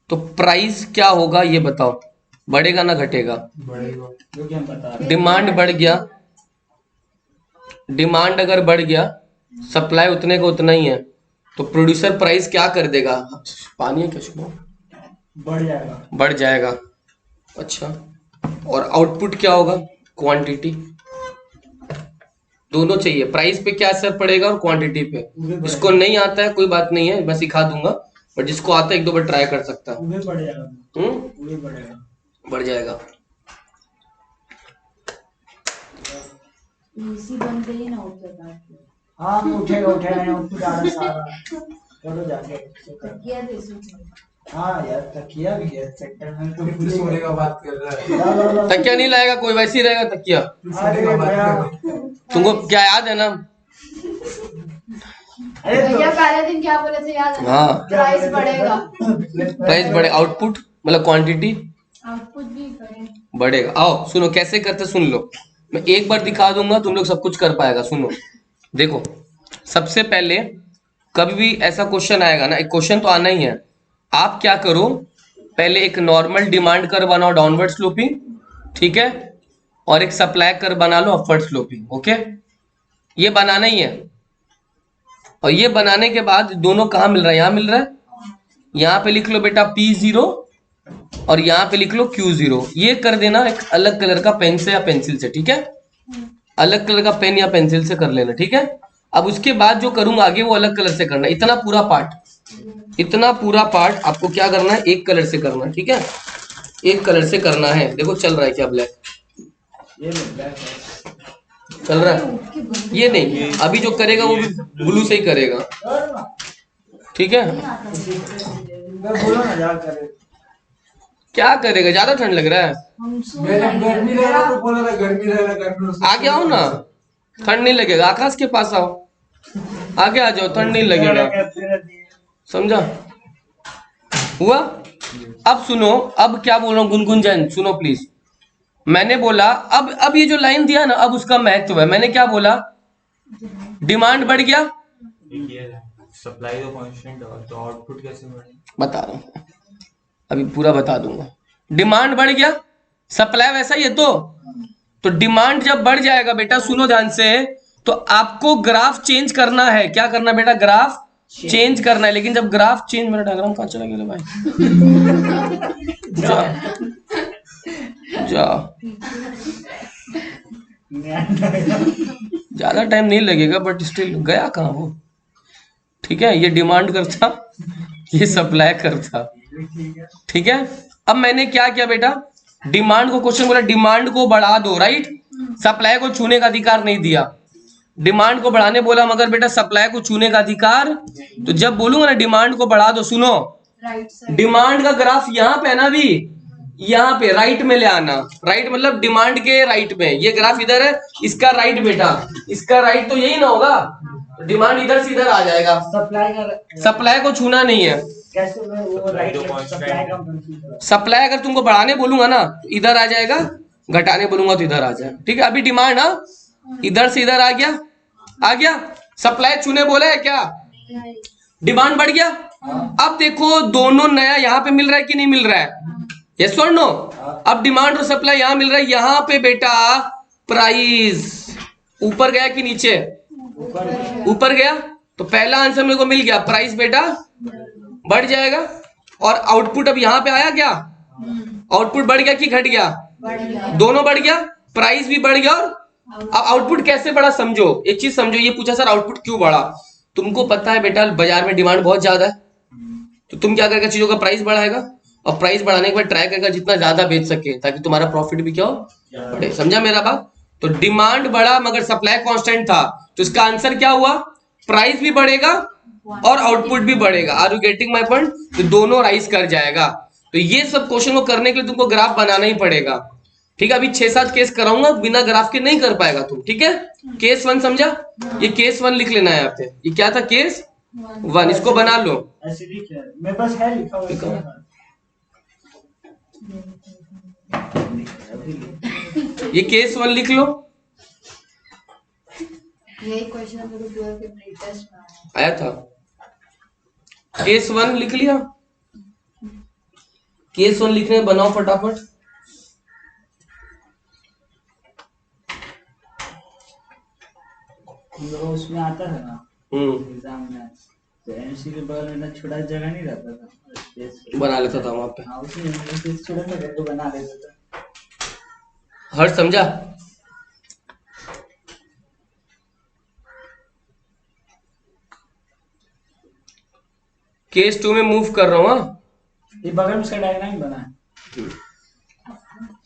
तो प्राइस क्या होगा ये बताओ, बढ़ेगा ना घटेगा? बढ़ेगा। जो कि हम बता रहे डिमांड बढ़ गया, डिमांड अगर बढ़ गया, सप्लाई उतने का उतना ही है, तो प्रोड्यूसर प्राइस क्या कर देगा? पानी है क्या शुभ? बढ़ जाएगा। बढ़ जाएगा। अच्छा, और आउटपुट क्या होगा? क्वांटिटी। दोनों चाहिए, प्राइस पे क्या असर पड़ेगा और क्वांटिटी पे। जिसको नहीं आता है कोई बात नहीं है, मैं सिखा दूंगा, पर जिसको आता है एक दो बार ट्राई कर सकता है। वो भी बढ़ जाएगा। वो भी बढ़ेगा। बढ़ जाएगा। एसी बंद करिए ना, उठ कर हाँ उठेगा उठेगा सारा चलो जाके तकिया दे सो। हाँ यार तकिया भी है सेक्टर में तो फिर सोने का बात कर रहा है। तकिया नहीं लाएगा कोई, वैसे ही रहेगा तकिया। फिर सोने का बात कर रहा है। तुमको क्या याद है ना? भैया पहले दिन क्या बोले थे याद है? हाँ, प्राइस बढ़ेगा, प्राइस बढ़े, आउटपुट मतलब क्वांटिटी आउटपुट भी बढ़ेगा। बढ़ेगा। आओ सुनो कैसे करते, सुन लो, मैं एक बार दिखा दूंगा, तुम लोग सब कुछ कर पाएगा। सुनो देखो, सबसे पहले कभी भी ऐसा क्वेश्चन आएगा ना, एक क्वेश्चन तो आना ही है। आप क्या करो, पहले एक नॉर्मल डिमांड कर्व बनाओ डाउनवर्ड स्लोपिंग, ठीक है, और एक सप्लाई कर्व बना लो अपवर्ड स्लोपिंग, ओके। ये बनाना ही है, और ये बनाने के बाद दोनों कहाँ मिल रहा है? यहाँ मिल रहा है। यहाँ पे लिख लो बेटा P0 और यहाँ पे लिख लो Q0। ये कर देना एक अलग कलर का पेन से या पेंसिल से, ठीक है, अलग कलर का पेन या पेंसिल से कर लेना, ठीक है। अब उसके बाद जो करूंगा आगे वो अलग कलर से करना। इतना पूरा पार्ट आपको क्या करना है, एक कलर से करना है, ठीक है, एक कलर से करना है। देखो चल रहा है क्या ब्लैक, ये ब्लैक है। चल रहा है, ये नहीं, अभी जो करेगा वो भी ब्लू से ही करेगा, ठीक है। बोलो ना जा करे। क्या करेगा, ज्यादा ठंड लग रहा है, मैंने गर्मी रहेगा तो बोला था गर्मी रहेगा गर्मी उससे- आगे आओ ना, ठंड नहीं लगेगा, आकाश के पास आओ, आगे आ जाओ, ठंड नहीं लगेगा, समझा हुआ। अब सुनो, अब क्या बोल रहा हूँ गुनगुन जैन, सुनो प्लीज। मैंने बोला अब ये जो लाइन दिया ना, अब उसका महत्व है। मैंने क्या बोला, डिमांड बढ़ गया, सप्लाई तो कांस्टेंट है तो आउटपुट कैसे बढ़ेगा? बता रहा हूँ, अभी पूरा बता दूंगा। डिमांड बढ़ गया, सप्लाई वैसा ही है, तो डिमांड जब बढ़ जाएगा बेटा, सुनो ध्यान से, तो आपको ग्राफ चेंज करना है। क्या करना बेटा, ग्राफ चेंज करना है। लेकिन जब ग्राफ चेंज, मेरा डायग्राम कहाँ चला गया भाई, जा ज्यादा टाइम नहीं लगेगा, बट स्टिल गया कहाँ वो, ठीक है। ये डिमांड करता, ये सप्लाई करता, ठीक है। अब मैंने क्या किया बेटा, डिमांड को, क्वेश्चन बोला डिमांड को बढ़ा दो, राइट, सप्लाई को छूने का अधिकार नहीं दिया। डिमांड को बढ़ाने बोला, मगर बेटा सप्लाई को छूने का अधिकार, तो जब बोलूंगा ना डिमांड को बढ़ा दो, सुनो, डिमांड का ग्राफ यहाँ पे है ना, अभी यहाँ पे राइट में ले आना। राइट मतलब डिमांड के राइट में, ये ग्राफ इधर है, इसका राइट बेटा, इसका राइट तो यही ना होगा, डिमांड इधर से इधर आ जाएगा। सप्लाई को छूना नहीं है। कैसे वो राइट सप्लाई अगर तुमको बढ़ाने बोलूंगा ना तो इधर आ जाएगा, घटाने बोलूंगा तो इधर आ जाएगा, ठीक है। अभी डिमांड ना इधर से इधर आ गया, सप्लाई छूने बोला है क्या, डिमांड बढ़ गया। अब देखो दोनों नया यहाँ पे मिल रहा है कि नहीं मिल रहा है, यस और नो। अब डिमांड और सप्लाई यहाँ मिल रहा है, यहाँ पे बेटा प्राइस ऊपर गया कि नीचे, ऊपर गया, तो पहला आंसर मेरे को मिल गया, प्राइस बेटा बढ़ जाएगा। और आउटपुट अब यहाँ पे आया क्या, आउटपुट बढ़ गया कि घट गया, दोनों बढ़ गया, प्राइस भी बढ़ गया। और अब आउटपुट कैसे बढ़ा, समझो एक चीज समझो, ये पूछा सर आउटपुट क्यों बढ़ा, तुमको पता है बेटा बाजार में डिमांड बहुत ज्यादा है, तो तुम क्या करेगा, चीजों का प्राइस बढ़ाएगा, और प्राइस बढ़ाने के बाद ट्राई करेगा जितना ज्यादा बेच सके, ताकि तुम्हारा प्रॉफिट भी क्या हो, बढ़े। समझा मेरा बात। तो डिमांड बढ़ा मगर सप्लाई कांस्टेंट था, तो इसका आंसर क्या हुआ, प्राइस भी बढ़ेगा और आउटपुट भी बढ़ेगा। Are you getting my point, तो दोनों राइज कर जाएगा। तो ये सब क्वेश्चन को करने के लिए तुमको ग्राफ बनाना ही पड़ेगा, ठीक है। अभी 6-7 केस कराऊंगा, बिना ग्राफ के नहीं कर पाएगा तुम, ठीक है। केस 1 समझा, ये केस 1 लिख लेना है यहाँ पे, ये क्या था केस 1, इसको बना लो, ऐसे लिखा है, मेरे पास है लिखा हुआ है। ये केस 1 लिख लो, यही क्वेश्चन मेरे को 12 के प्री टेस्ट में आया था। केस 1 लिख लिया, केस 1 लिखने बनाओ फटाफट। उसमें आता था ना एग्जाम में, तो एमसी के बगल में ना छोटा जगह नहीं रहता था, स्पेस बना लेता था वहां पे, हाँ उसमें छोटा सा घर को बना लेता था। हर समझा। केस 2 में मूव कर रहा हूं, हाँ ये बगल में उसका डायग्राम बना है।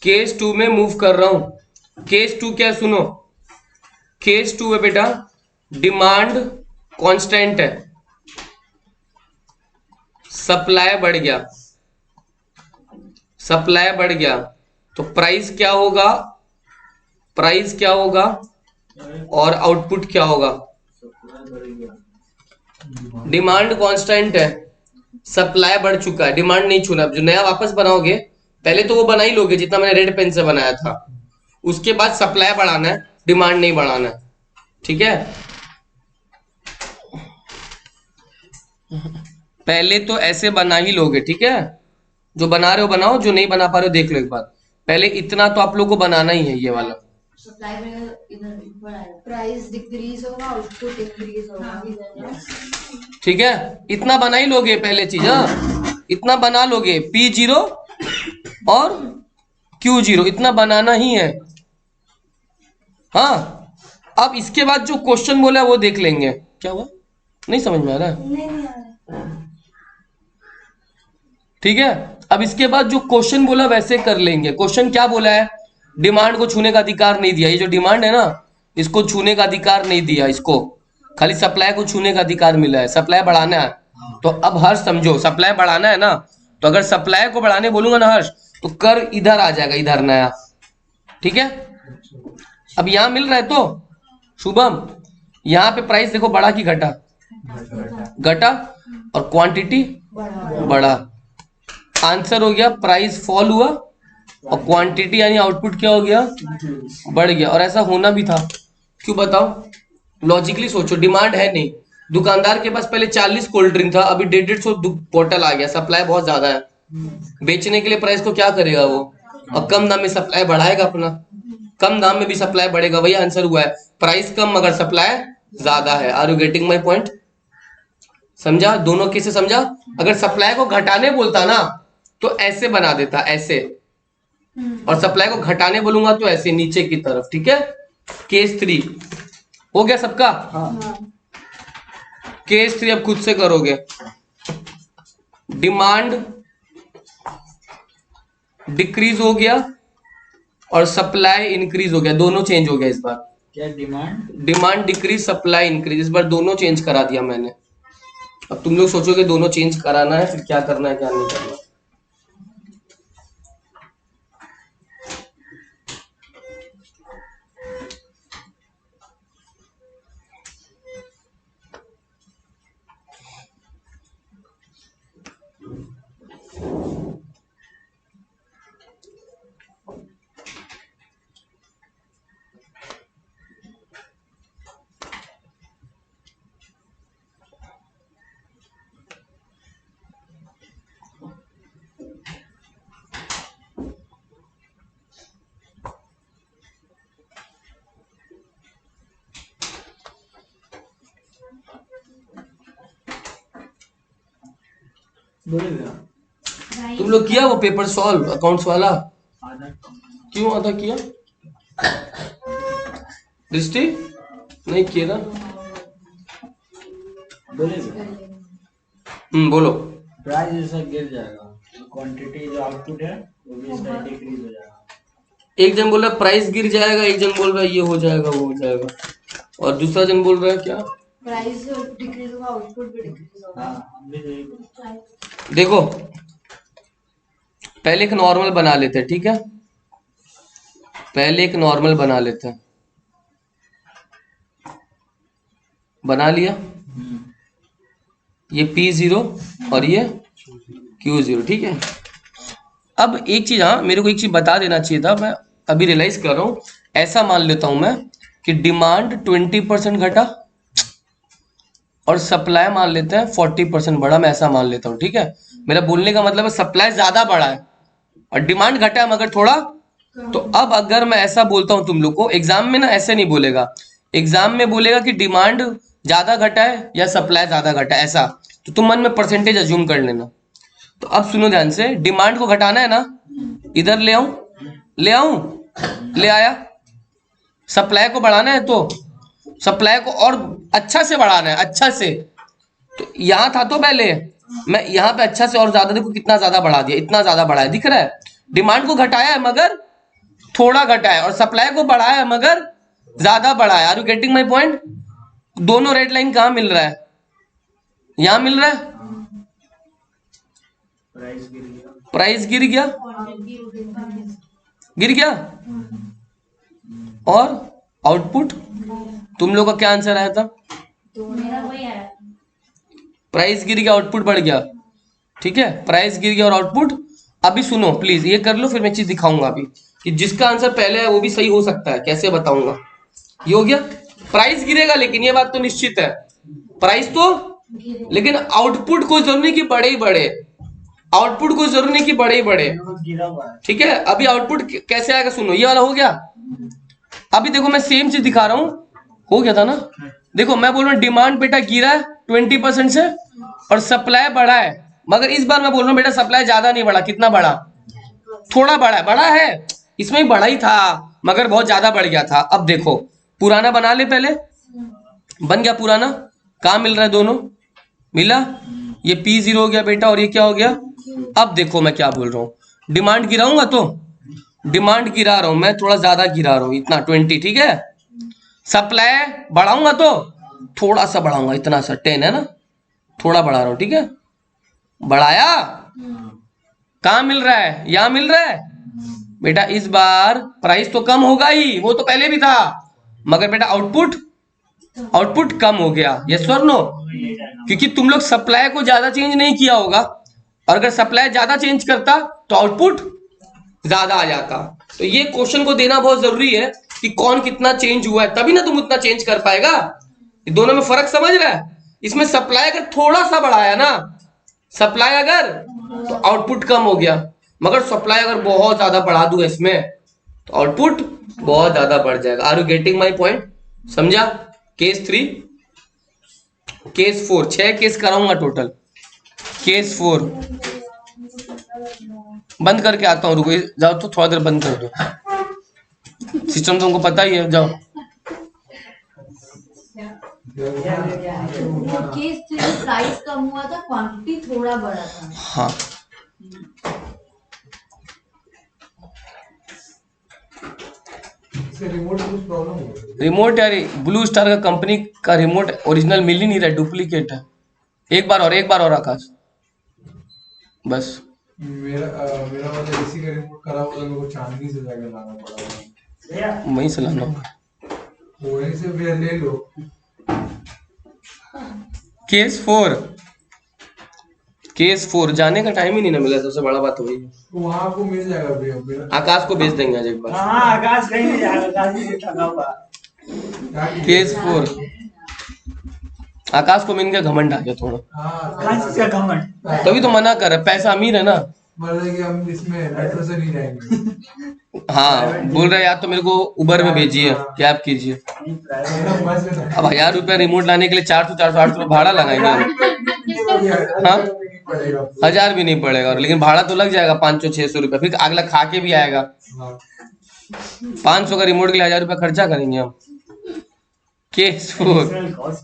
केस 2 में मूव कर रहा हूं। केस 2 क्या, सुनो, केस 2 है बेटा, डिमांड कांस्टेंट है, सप्लाई बढ़ गया, सप्लाई बढ़ गया, तो प्राइस क्या होगा, प्राइस क्या होगा और आउटपुट क्या होगा। डिमांड कांस्टेंट है, सप्लाई बढ़ चुका है, डिमांड नहीं छूना। जो नया वापस बनाओगे, पहले तो वो बना ही लोगे जितना मैंने रेड पेन से बनाया था, उसके बाद सप्लाई बढ़ाना है, डिमांड नहीं बढ़ाना है, ठीक है। पहले तो ऐसे बना ही लोगे, ठीक है। जो बना रहे हो बनाओ, जो नहीं बना पा रहे हो देख लो एक बार। पहले इतना तो आप लोग को बनाना ही है, ये वाला सप्लाई में इधर ऊपर आएगा, प्राइस डिक्रीज होगा, आउटपुट इंक्रीज होगा, ठीक है। इतना बना ही लोगे पहले चीज, हाँ इतना बना लोगे, P0 और Q0 इतना बनाना ही है। हाँ, अब इसके बाद जो क्वेश्चन बोला है वो देख लेंगे। क्या हुआ, नहीं समझ में आ रहा है? नहीं आ रहा। ठीक है, अब इसके बाद जो क्वेश्चन बोला वैसे कर लेंगे। क्वेश्चन क्या बोला है? डिमांड को छूने का अधिकार नहीं दिया। ये जो डिमांड है ना, इसको छूने का अधिकार नहीं दिया, इसको खाली सप्लाई को छूने का अधिकार मिला है। सप्लाई बढ़ाना है तो अब हर्ष समझो, सप्लाई बढ़ाना है ना, तो अगर सप्लाई को बढ़ाने बोलूंगा ना हर्ष, तो कर इधर आ जाएगा, इधर नया। ठीक है, अब यहां मिल रहा है तो शुभम, यहाँ पे प्राइस देखो बढ़ा कि घटा? घटा। और क्वांटिटी बढ़ा। आंसर हो गया प्राइस फॉल हुआ और क्वांटिटी यानी आउटपुट क्या हो गया? बढ़ गया। और ऐसा होना भी था। क्यों बताओ? लॉजिकली सोचो, डिमांड है नहीं, दुकानदार के पास पहले 40 कोल्ड ड्रिंक था, अभी 150 बोतल आ गया, सप्लाई बहुत ज्यादा है। बेचने के लिए प्राइस को क्या करेगा वो? और कम दाम में सप्लाई बढ़ाएगा अपना, कम दाम में भी सप्लाई बढ़ेगा। वही आंसर हुआ है, प्राइस कम मगर सप्लाई ज्यादा है। Are you getting my point? समझा? दोनों कैसे समझा? अगर सप्लाई को घटाने बोलता ना तो ऐसे बना देता, ऐसे, और सप्लाई को घटाने बोलूंगा तो ऐसे नीचे की तरफ। ठीक है, केस 3 हो गया सबका? केस 3 अब खुद से करोगे। डिमांड डिक्रीज हो गया और सप्लाई इंक्रीज हो गया, दोनों चेंज हो गया इस बार। क्या demand? Demand decrease, supply increase, इस बार दोनों चेंज करा दिया मैंने। अब तुम लोग सोचोगे दोनों चेंज कराना है, फिर क्या करना है क्या नहीं करना। बोलेगा तुम लोग किया वो पेपर सॉल्व अकाउंट्स वाला? आधा क्यों आधा किया? दृष्टि नहीं किया ना? बोलेगा बोलो। प्राइस जैसा गिर जाएगा, क्वांटिटी जो आउटपुट है वो भी इसका डिक्रीज हो जाएगा। एक जन बोल रहा है प्राइस गिर जाएगा, एक जन बोल रहा है ये हो जाएगा वो हो जाएगा, और दूसरा जन बोल रहा है क्या? प्राइस डिक्रीज होगा, आउटपुट भी डिक्रीज होगा। हाँ, हम भी तो यही बोलते हैं। देखो पहले एक नॉर्मल बना लेते हैं। ठीक है, पहले एक नॉर्मल बना लेते हैं। बना लिया, ये P0 और ये Q0। ठीक है, अब एक चीज, हाँ मेरे को एक चीज बता देना चाहिए था, मैं अभी रियलाइज कर रहा हूं। ऐसा मान लेता हूं मैं कि डिमांड 20% घटा और सप्लाई मान लेते हैं 40% बढ़ा, मैं ऐसा मान लेता हूं। ठीक है, मेरा बोलने का मतलब है सप्लाई ज्यादा बढ़ा है और डिमांड घटा है मगर थोड़ा। तो अब अगर मैं ऐसा बोलता हूं तुम लोग को, एग्जाम में ना ऐसे नहीं बोलेगा, एग्जाम में बोलेगा कि डिमांड ज्यादा घटा है या सप्लाई ज्यादा घटा है, ऐसा। तो तुम मन में परसेंटेज अज्यूम कर लेना। तो अब सुनो ध्यान से, डिमांड को घटाना है ना, इधर ले आऊं, ले आऊं, ले आया। सप्लाई को बढ़ाना है तो सप्लाई को और अच्छा से बढ़ाना है, अच्छा से। तो यहां था तो पहले मैं यहाँ पे अच्छा से और ज्यादा, देखो कितना ज्यादा बढ़ा दिया, इतना ज्यादा बढ़ाया, दिख रहा है? डिमांड को घटाया है मगर थोड़ा घटाया, और सप्लाई को बढ़ाया है मगर ज्यादा बढ़ाया। Are you getting my point? दोनों रेड लाइन कहाँ मिल रहा है? यहां मिल रहा है। प्राइस गिर गया, प्राइस गिर गया, गिर गया, और आउटपुट तुम लोग का क्या आंसर आया था? मेरा वही आया। प्राइस गिर गया, आउटपुट बढ़ गया। ठीक है, प्राइस गिर गया और आउटपुट। अभी सुनो प्लीज, ये कर लो, फिर मैं चीज दिखाऊंगा अभी कि जिसका आंसर पहले है वो भी सही हो सकता है, कैसे बताऊंगा। ये हो गया, प्राइस गिरेगा, लेकिन ये बात तो निश्चित है, प्राइस तो, लेकिन आउटपुट कोई जरूरी नहीं कि बड़े ही बड़े, आउटपुट कोई जरूरी नहीं कि बड़े ही बड़े। गिरा हुआ है। ठीक है, अभी आउटपुट कैसे आएगा सुनो, ये वाला हो गया। अभी देखो मैं सेम चीज दिखा रहा हूं, हो गया था ना? देखो मैं बोल रहा हूँ डिमांड बेटा गिरा है 20% से और सप्लाई बढ़ा है, मगर इस बार मैं बोल रहा हूँ बेटा सप्लाई ज्यादा नहीं बढ़ा, कितना बढ़ा? थोड़ा बड़ा है, इसमें भी बड़ा ही था मगर बहुत ज्यादा बढ़ गया था। अब देखो पुराना बना ले, पहले बन गया पुराना, कहाँ मिल रहा है दोनों, मिला, ये P0 हो गया बेटा और ये क्या हो गया। अब देखो मैं क्या बोल रहा हूँ, डिमांड गिराऊंगा तो डिमांड गिरा रहा हूं मैं, थोड़ा ज्यादा गिरा रहा हूं, इतना 20, ठीक है। सप्लाई बढ़ाऊंगा तो थोड़ा सा बढ़ाऊंगा, इतना सा 10 है ना, थोड़ा बढ़ा रहा हूं, ठीक है। बढ़ाया, कहाँ मिल रहा है, यहां मिल रहा है बेटा। इस बार प्राइस तो कम होगा ही, वो तो पहले भी था, मगर बेटा आउटपुट कम हो गया, यस और नो, क्योंकि तुम लोग सप्लाई को ज्यादा चेंज नहीं किया होगा, और अगर सप्लाई ज्यादा चेंज करता तो आउटपुट ज्यादा आ जाता। तो ये क्वेश्चन को देना बहुत जरूरी है कि कौन कितना चेंज हुआ है, तभी ना तुम उतना चेंज कर पाएगा। दोनों में फर्क समझ रहा है। इसमें सप्लाई अगर थोड़ा सा बढ़ाया ना, सप्लाई अगर, तो आउटपुट कम हो गया, मगर सप्लाई अगर बहुत ज्यादा बढ़ा दूं इसमें तो आउटपुट बहुत ज्यादा बढ़ जाएगा। Are you getting my point, समझा। केस 3, केस 4, 6 केस कराऊंगा टोटल। केस 4 बंद करके आता हूँ, रुको जाओ तो थोड़ा देर बंद कर दो, सिस्टम तुमको पता ही है, जाओ। केस 3 में प्राइस कम हुआ था, क्वांटिटी थोड़ा बढ़ा था। हाँ रिमोट कुछ प्रॉब्लम हो गई। रिमोट यार, ब्लू स्टार का कंपनी का रिमोट ओरिजिनल मिल ही नहीं रहा, डुप्लीकेट है। एक बार और आकाश, बस। मेरा वाला इसी का रिमोट खराब हो गया, मेरे को चांदनी से जाकर लाना पड़ा। वहीं से लाना होगा। वहीं से भैया ले लो। केस 4 जाने का टाइम ही नहीं ना मिला, सबसे बड़ा बात वही है। वहाँ आपको मिल जाएगा भैया मेरा। आकाश को भेज देंगे आज एक बार। हाँ आकाश कहीं नहीं जाएगा, आकाश ही थका हुआ। केस 4 आकाश को मिल गया, घमंड आ गया थोड़ा, आकाश का घमंड। तभी तो मना कर रहा है, पैसा अमीर है ना। मतलब कि हम इसमें मेट्रो से नहीं जाएंगे। हाँ बोल रहे यार, तो मेरे को उबर में भेजिए, कैब कीजिए। एकदम मस्त है। अब 1000 रुपया रिमोट लाने के लिए 400-800 भाड़ा लगाएंगे। हाँ 1000 भी नहीं पड़ेगा, लेकिन भाड़ा तो लग जाएगा 500-600 रुपया, फिर अगला खा के भी आएगा। 500 का रिमोट के लिए 1000 रुपया खर्चा करेंगे हम। केस 4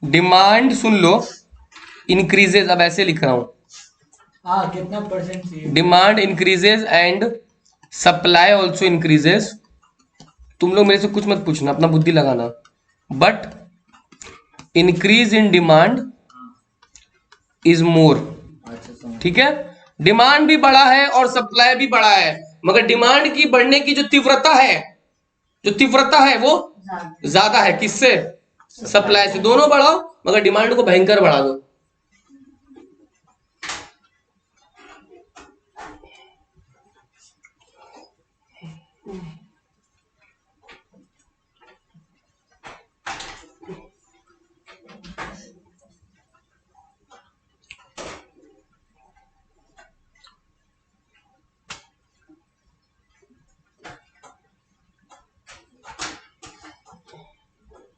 डिमांड सुन लो, इंक्रीजेज, अब ऐसे लिख रहा हूं, हाँ कितना परसेंट चाहिए। Demand increases and supply also increases. तुम लोग मेरे से कुछ मत पूछना, अपना बुद्धि लगाना। But increase in demand is more, ठीक है। डिमांड भी बढ़ा है और सप्लाई भी बढ़ा है, मगर डिमांड की बढ़ने की जो तीव्रता है वो ज्यादा है। किससे? सप्लाई से। दोनों बढ़ाओ मगर डिमांड को भयंकर बढ़ा दो।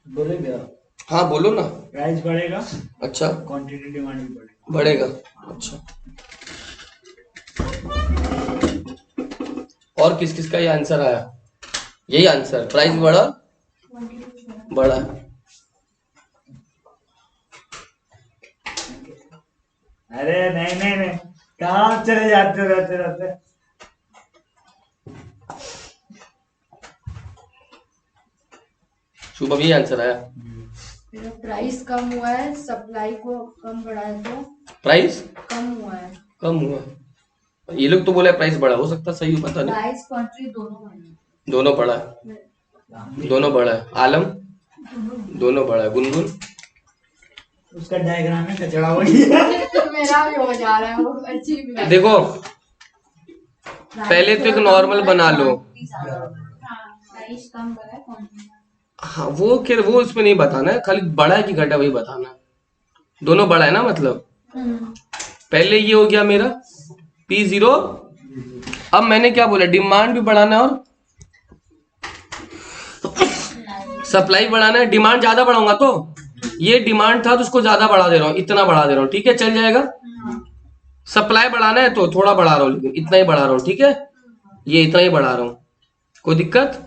बोले भैया, हाँ बोलो ना। प्राइस बढ़ेगा, अच्छा, क्वांटिटी डिमांड भी बढ़ेगा। अच्छा, और किस किस का ये आंसर आया? यही आंसर, प्राइस बढ़ा। अरे नहीं, कहाँ चले जाते रहते। शुभम यही आंसर आया। प्राइस कम हुआ है, सप्लाई को कम बढ़ा है तो प्राइस कम हुआ है। कम हुआ, ये लोग तो बोले प्राइस बढ़ा, हो सकता सही हो, पता नहीं। प्राइस क्वांटिटी दोनों बढ़ा है। आलम दोनों बढ़ा है। गुनगुन उसका डायग्राम में कचड़ा हो गया। मेरा भी हो जा रहा है वो, अजीब है। देखो पहले तो एक नॉर्मल बना लो। प्राइस कम बढ़ा है, क्वांटिटी हाँ वो उसमें नहीं बताना है, खाली बड़ा है कि घटा वही बताना है। दोनों बड़ा है ना, मतलब पहले ये हो गया मेरा P0। अब मैंने क्या बोला, डिमांड भी बढ़ाना है और सप्लाई बढ़ाना है। डिमांड ज्यादा बढ़ाऊंगा तो ये डिमांड था तो उसको ज्यादा बढ़ा दे रहा हूँ, इतना बढ़ा दे रहा हूँ, ठीक है, चल जाएगा। सप्लाई बढ़ाना है तो थोड़ा बढ़ा रहा हूँ, लेकिन इतना ही बढ़ा रहा हूँ, ठीक है, ये इतना ही बढ़ा रहा हूँ, कोई दिक्कत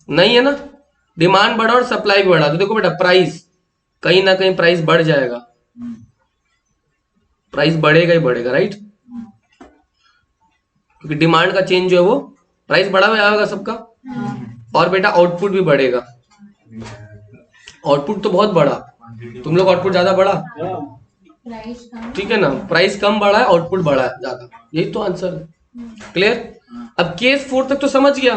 नहीं है ना। डिमांड बढ़ा और सप्लाई भी बढ़ा तो देखो बेटा प्राइस कहीं ना कहीं प्राइस बढ़ जाएगा, प्राइस बढ़ेगा ही बढ़ेगा, राइट, क्योंकि डिमांड का चेंज जो है वो प्राइस बढ़ा हुआ आएगा सबका। और बेटा आउटपुट भी बढ़ेगा, आउटपुट तो बहुत बढ़ा, तुम लोग आउटपुट ज्यादा बढ़ा, प्राइस कम। ठीक है ना, प्राइस कम बढ़ा है आउटपुट बढ़ा है ज्यादा, यही तो आंसर है। क्लियर? अब केस 4 तक तो समझ गया,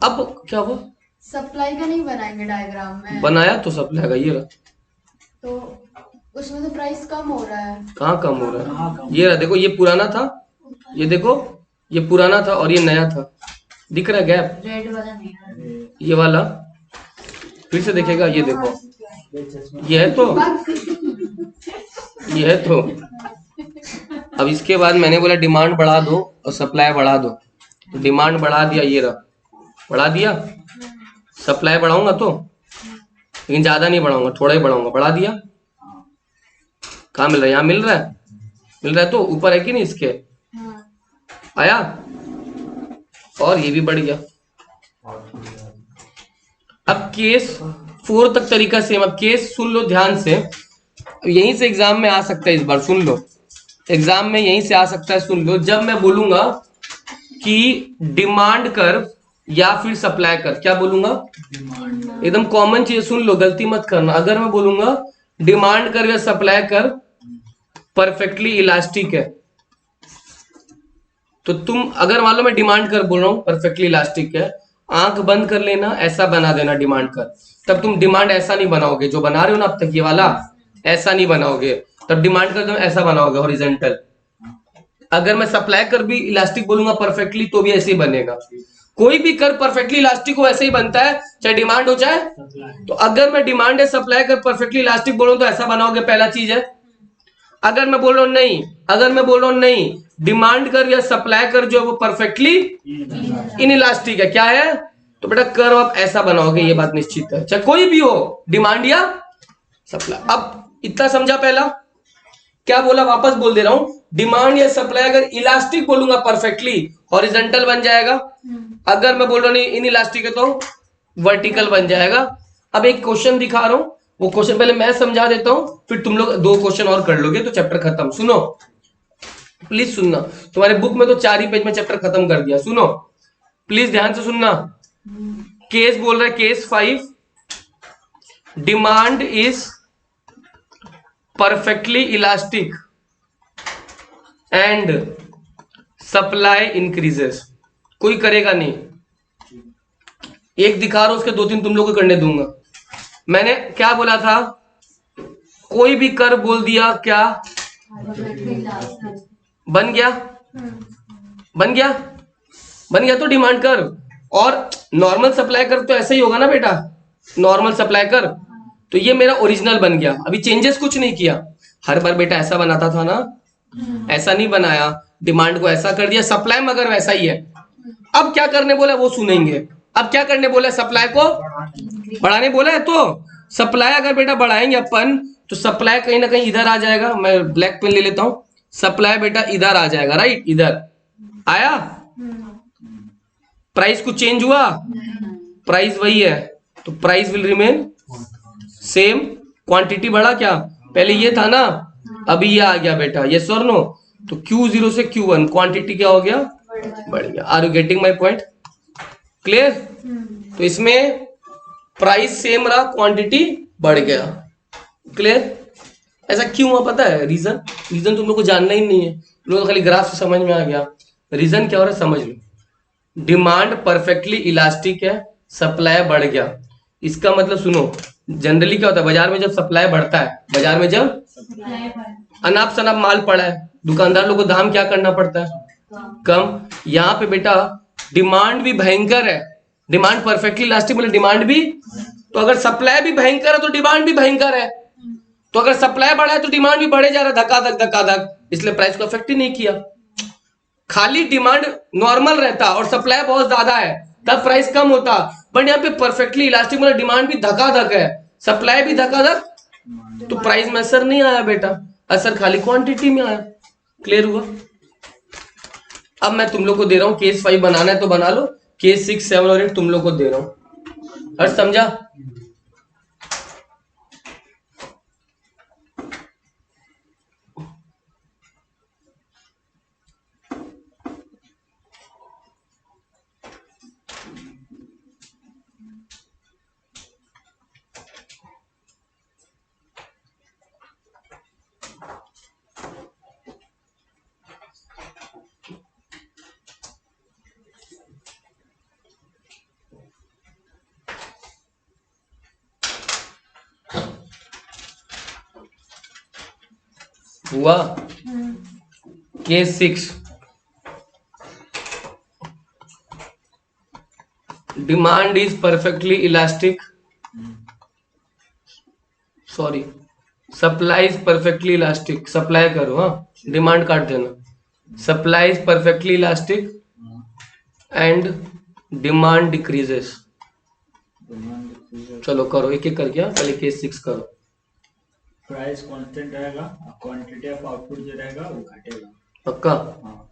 अब क्या हुआ, सप्लाई का नहीं बनाएंगे डायग्राम में, बनाया तो सप्लाई का, ये रहा, तो उसमें तो प्राइस कम हो रहा है। कहाँ कम हो रहा है, ये रहा, देखो ये पुराना था, ये देखो ये पुराना था और ये नया था, दिख रहा है गैप, रेड वाला नहीं आ रहा। ये वाला फिर से देखेगा, ये देखो ये है तो, ये है तो। अब इसके बाद मैंने बोला डिमांड बढ़ा दो और सप्लाई बढ़ा दो, तो डिमांड बढ़ा दिया, ये रहा बढ़ा दिया, सप्लाई बढ़ाऊंगा तो, लेकिन ज्यादा नहीं बढ़ाऊंगा, थोड़ा ही बढ़ाऊंगा, बढ़ा दिया, कहाँ मिल रहा है, यहाँ मिल रहा है, मिल रहा है तो ऊपर है कि नहीं इसके, आया, और ये भी बढ़ गया। अब केस 4 तक तरीका सेम, अब केस सुन लो ध्यान से, यहीं से एग्जाम में आ सकता है, इस बार सुन लो, एग्जाम में यहीं से आ सकता है, सुन लो, जब मैं बोलूंगा कि डिमांड कर्व या फिर सप्लाई कर्व, क्या बोलूंगा, एकदम कॉमन चीज सुन लो, गलती मत करना, अगर मैं बोलूंगा डिमांड कर्व या सप्लाई कर्व परफेक्टली इलास्टिक है, तो तुम अगर मान लो मैं डिमांड कर्व बोल रहा हूं परफेक्टली इलास्टिक है, आंख बंद कर लेना, ऐसा बना देना डिमांड कर्व, तब तुम डिमांड ऐसा नहीं बनाओगे जो बना रहे हो ना अब तक ये वाला, ऐसा नहीं बनाओगे, तब डिमांड कर्व तुम ऐसा बनाओगे हॉरिजॉन्टल। अगर मैं सप्लाई कर्व भी इलास्टिक बोलूंगा परफेक्टली तो भी ऐसे ही बनेगा, कोई भी कर्व परफेक्टली इलास्टिक हो ऐसे ही बनता है, चाहे डिमांड हो चाहे, तो अगर मैं डिमांड है सप्लाई कर्व परफेक्टली इलास्टिक बोलूं तो ऐसा बनाओगे, पहला चीज है। अगर मैं बोल रहा हूं नहीं, अगर मैं बोल रहा हूं नहीं डिमांड कर्व या सप्लाई कर्व जो है वो परफेक्टली इनइलास्टिक है, क्या है, तो बेटा कर्व आप ऐसा बनाओगे, ये बात निश्चित है, चाहे कोई भी हो डिमांड या सप्लाई। अब इतना समझा पहला, क्या बोला वापस बोल दे रहा हूं, डिमांड या सप्लाई अगर इलास्टिक बोलूंगा परफेक्टली हॉरिजॉन्टल बन जाएगा, अगर मैं बोल रहा हूं नहीं इनइलास्टिक है तो वर्टिकल बन जाएगा। अब एक क्वेश्चन दिखा रहा हूं, वो क्वेश्चन पहले मैं समझा देता हूं, फिर तुम लोग 2 क्वेश्चन और कर लोगे तो चैप्टर खत्म। सुनो प्लीज सुनना, तुम्हारे बुक में तो 4 ही पेज में चैप्टर खत्म कर दिया, सुनो प्लीज ध्यान से सुनना। केस बोल रहा है case 5, demand is perfectly elastic and supply increases, कोई करेगा नहीं, एक दिखा रहा हूं उसके 2-3 तुम लोग को करने दूंगा। मैंने क्या बोला था, कोई भी कर बोल दिया क्या बन गया, बन गया, बन गया तो डिमांड कर्व, और नॉर्मल सप्लाई कर्व तो ऐसा ही होगा ना बेटा, नॉर्मल सप्लाई कर्व, तो ये मेरा ओरिजिनल बन गया, अभी चेंजेस कुछ नहीं किया। हर बार बेटा ऐसा बनाता था ना, ऐसा नहीं बनाया, डिमांड को ऐसा कर दिया, सप्लाई मगर वैसा ही है। अब क्या करने बोला वो सुनेंगे, अब क्या करने बोला, सप्लाई को बढ़ाने बोला है, तो सप्लाई अगर बेटा बढ़ाएंगे अपन तो सप्लाई कहीं ना कहीं इधर आ जाएगा, मैं ब्लैक पेन ले लेता हूं, सप्लाई बेटा इधर आ जाएगा, राइट, इधर आया, प्राइस कुछ चेंज हुआ, प्राइस वही है, तो price will remain same, quantity बढ़ा क्या, पहले ये था ना, अभी ये आ गया बेटा, ये सर नो, तो Q0 से Q1 क्वांटिटी क्या हो गया, बढ़ गया। Are you getting my point, clear? तो इसमें प्राइस सेम रहा, क्वांटिटी बढ़ गया, क्लियर? ऐसा क्यों हुआ पता है, रीजन, रीजन तुम लोग को जानना ही नहीं है, तुम लोग खाली ग्राफ से समझ में आ गया, रीजन क्या हो रहा है समझ लो। डिमांड परफेक्टली इलास्टिक है, सप्लाई बढ़ गया, इसका मतलब सुनो, जनरली क्या होता है बाजार में जब सप्लाई बढ़ता है, बाजार में जब अनाप शनाप माल पड़ा है, दुकानदार लोगों को दाम क्या करना पड़ता है, कम। यहाँ पे बेटा डिमांड भी भयंकर है, डिमांड परफेक्टली इलास्टिक मतलब डिमांड भी, तो अगर सप्लाई भी भयंकर है तो डिमांड भी भयंकर है, तो अगर सप्लाई बढ़ा है तो डिमांड भी बढ़े जा रहा है धक्का-धक, इसलिए प्राइस को अफेक्ट ही नहीं किया। खाली डिमांड नॉर्मल रहता और सप्लाई बहुत ज्यादा है तब प्राइस कम होता, बट यहाँ पे परफेक्टली इलास्टिक मतलब डिमांड भी धक्का-धक है, सप्लाई भी धक्का-धक, तो प्राइस में असर नहीं आया बेटा, असर खाली क्वांटिटी में आया। क्लियर हुआ? अब मैं तुम लोग को दे रहा हूं केस 5 बनाना है तो बना लो, केस 6, 7 और 8 तुम लोग को दे रहा हूं। हर समझा? हुआ? Case 6, demand is perfectly elastic, sorry supply is perfectly elastic, supply करो, हाँ डिमांड काट देना, supply is perfectly elastic and demand decreases. चलो करो एक एक करके, पहले केस 6 करो। प्राइस कांस्टेंट रहेगा, क्वांटिटी ऑफ आउटपुट जो रहेगा वो घटेगा। पक्का? हाँ।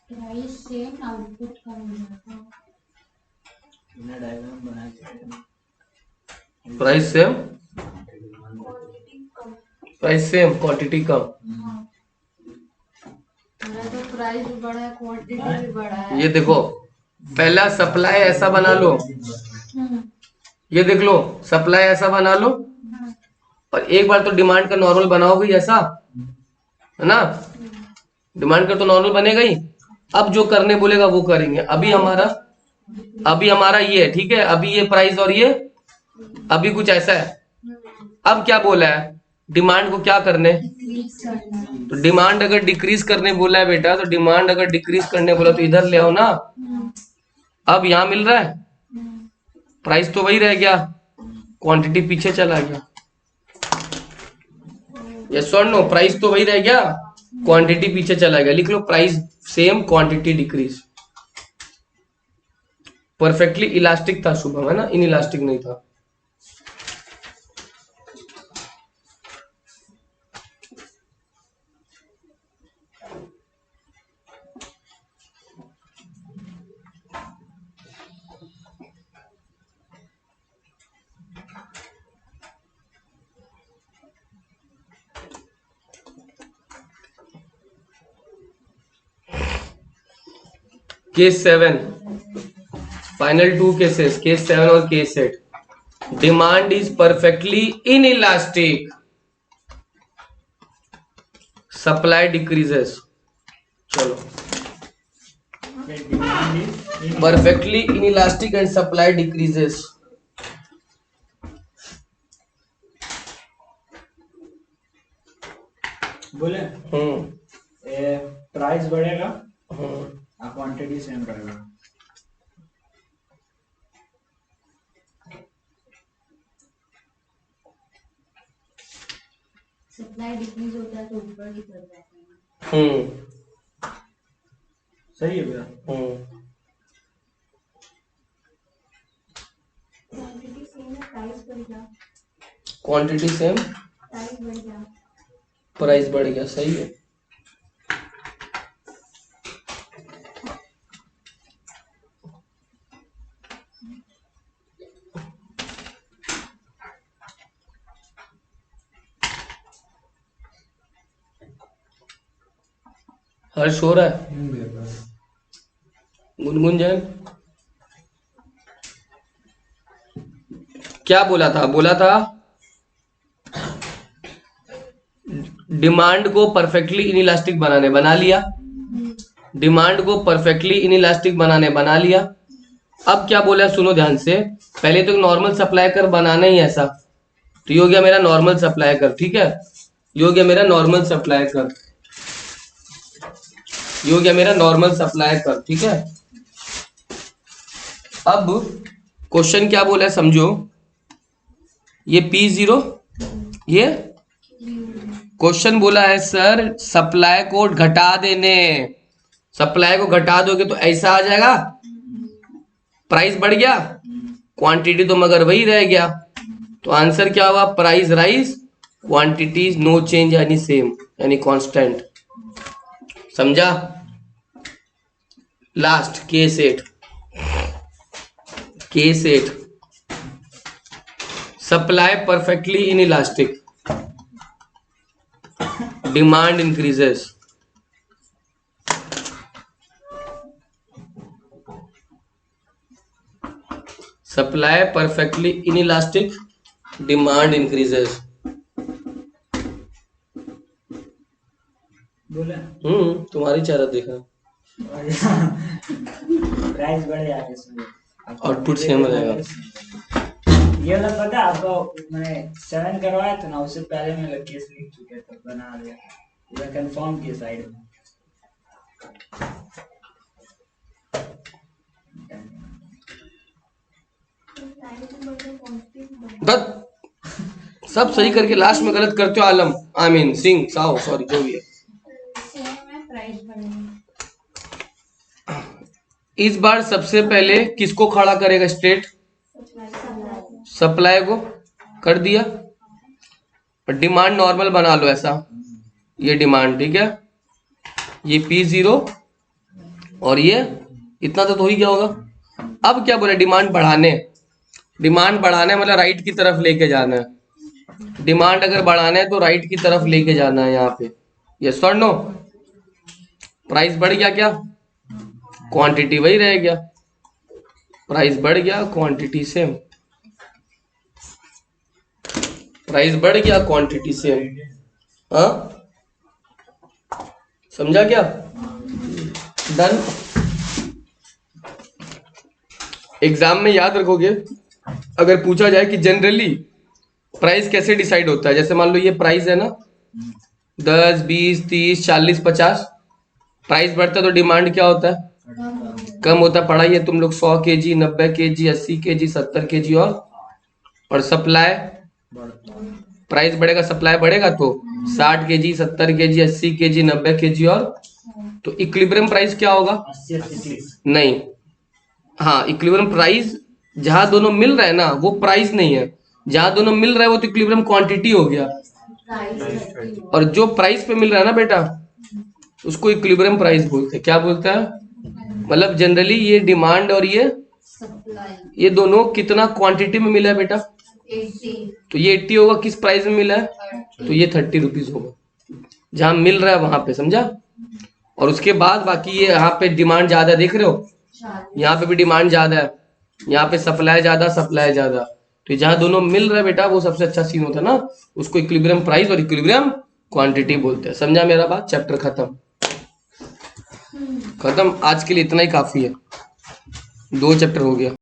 प्राइस सेम आउटपुट कम हो जाता। इन्हें डायग्राम बना के प्राइस सेम, क्वांटिटी कम। प्राइस सेम क्वांटिटी कम। हाँ। मेरा तो प्राइस भी बढ़ा है, क्वांटिटी भी बढ़ा है। ये देखो पहला सप्लाई ऐसा बना लो, ये देख लो सप्लाई ऐसा बना लो, और एक बार तो डिमांड का नॉर्मल बनाओगे ऐसा, है ना? डिमांड का तो नॉर्मल बनेगा ही। अब जो करने बोलेगा वो करेंगे। अभी हमारा ये है, ठीक है, अभी ये प्राइस और ये अभी कुछ ऐसा है। अब क्या बोला है, डिमांड को क्या करने, तो डिमांड अगर डिक्रीज करने बोला है बेटा, तो डिमांड अगर डिक्रीज करने बोला तो इधर ले आओ ना। अब यहाँ मिल रहा है, प्राइस तो वही रह गया, क्वांटिटी पीछे चला गया। यस और नो? प्राइस तो वही रह गया, क्वांटिटी पीछे चला गया। लिख लो price same quantity decrease. Perfectly elastic था शुभम, है ना, इन इलास्टिक नहीं था। केस 7, फाइनल 2 केसेस, केस 7 और case 8। Demand is perfectly inelastic, supply decreases. चलो demand is perfectly inelastic and supply decreases. बोले प्राइस बढ़ेगा, क्वांटिटी सेम रहेगा। सप्लाई डिक्रीज होता है तो ऊपर की तरफ जाता है। सही है भैया। क्वांटिटी सेम है, प्राइस बढ़ गया, क्वांटिटी सेम, प्राइस बढ़ गया। प्राइस बढ़ गया, सही है। हर्ष हो रहा है? गुनगुन जैन क्या बोला था? बोला था डिमांड को परफेक्टली इनइलास्टिक बनाने, बना लिया। डिमांड को परफेक्टली इनइलास्टिक बनाने, बना लिया। अब क्या बोला सुनो ध्यान से, पहले तो नॉर्मल सप्लाई कर बनाना ही ऐसा, तो ये हो गया मेरा नॉर्मल सप्लाई कर, ठीक है, ये हो गया मेरा नॉर्मल सप्लाई कर, ये हो गया मेरा नॉर्मल सप्लाई कर, ठीक है। अब क्वेश्चन क्या बोला है समझो, ये P0, ये क्वेश्चन बोला है सर सप्लाई को घटा देने, सप्लाई को घटा दोगे तो ऐसा आ जाएगा, प्राइस बढ़ गया, क्वांटिटी तो मगर वही रह गया, तो आंसर क्या हुआ, price rise, quantity no change यानी सेम यानी कांस्टेंट। समझा? Last case 8 supply perfectly inelastic, demand increases, supply perfectly inelastic, demand increases. बोले तुम्हारी चेहरा देखा, प्राइस बढ़ जाएगा इसमें, आउटपुट सेम रहेगा। ये वाला पता है आपको, मैंने 7 करवाया था ना, उससे पहले मैं केस लिख चुके थे, बना लिया पूरा कंफर्म किया साइड में। बस सब सही करके लास्ट में गलत करते हो आलम, आमीन सिंह साओ सॉरी जो भी है। इस बार सबसे पहले किसको खड़ा करेगा स्टेट, सप्लाई को कर दिया, और डिमांड नॉर्मल बना लो ऐसा, ये डिमांड ठीक है, ये P0 और ये इतना तो ही क्या होगा। अब क्या बोले, डिमांड बढ़ाने, डिमांड बढ़ाने मतलब राइट की तरफ लेके जाना है, डिमांड अगर बढ़ाना है तो राइट की तरफ लेके जाना है यहाँ पे, यस और नो। प्राइस बढ़ गया क्या, क्वांटिटी वही रह गया, प्राइस बढ़ गया क्वांटिटी सेम, प्राइस बढ़ गया क्वांटिटी सेम। हाँ समझा क्या, डन। एग्जाम में याद रखोगे, अगर पूछा जाए कि जनरली प्राइस कैसे डिसाइड होता है, जैसे मान लो ये प्राइस है ना 10, 20, 30, 40, 50, प्राइस बढ़ता है तो डिमांड क्या होता है, कम होता है। पढ़ाई है तुम लोग 100 kg, 90 kg, 80 kg, 70 kg और सप्लाई, प्राइस बढ़ेगा सप्लाई बढ़ेगा तो 60 kg, 70 kg, 80 kg, 90 kg और, तो इक्विलिब्रियम प्राइस क्या होगा, 80 नहीं, हाँ इक्विलिब्रियम प्राइस जहां दोनों मिल रहे हैं ना वो प्राइस नहीं है, जहां दोनों मिल रहा है वो तो इक्विलिब्रियम क्वांटिटी हो गया, और जो प्राइस पे मिल रहा है ना बेटा उसको इक्विलिब्रियम प्राइस बोलते हैं। क्या बोलता है, मतलब जनरली ये डिमांड और ये दोनों कितना क्वांटिटी में मिला है बेटा, 80, तो ये 80 होगा, किस प्राइस में मिला है, तो ये 30 रुपीज होगा जहां मिल रहा है वहां पे, समझा। और उसके बाद बाकी ये यहाँ पे डिमांड ज्यादा देख रहे हो, यहाँ पे भी डिमांड ज्यादा है, यहाँ पे सप्लाई ज्यादा, तो जहां दोनों मिल रहा है बेटा वो सबसे अच्छा सीन होता है ना, उसको इक्विलिब्रियम प्राइस और इक्विलिब्रियम क्वांटिटी बोलते हैं। समझा मेरा बात, चैप्टर खत्म। आज के लिए इतना ही काफी है, 2 चैप्टर हो गया।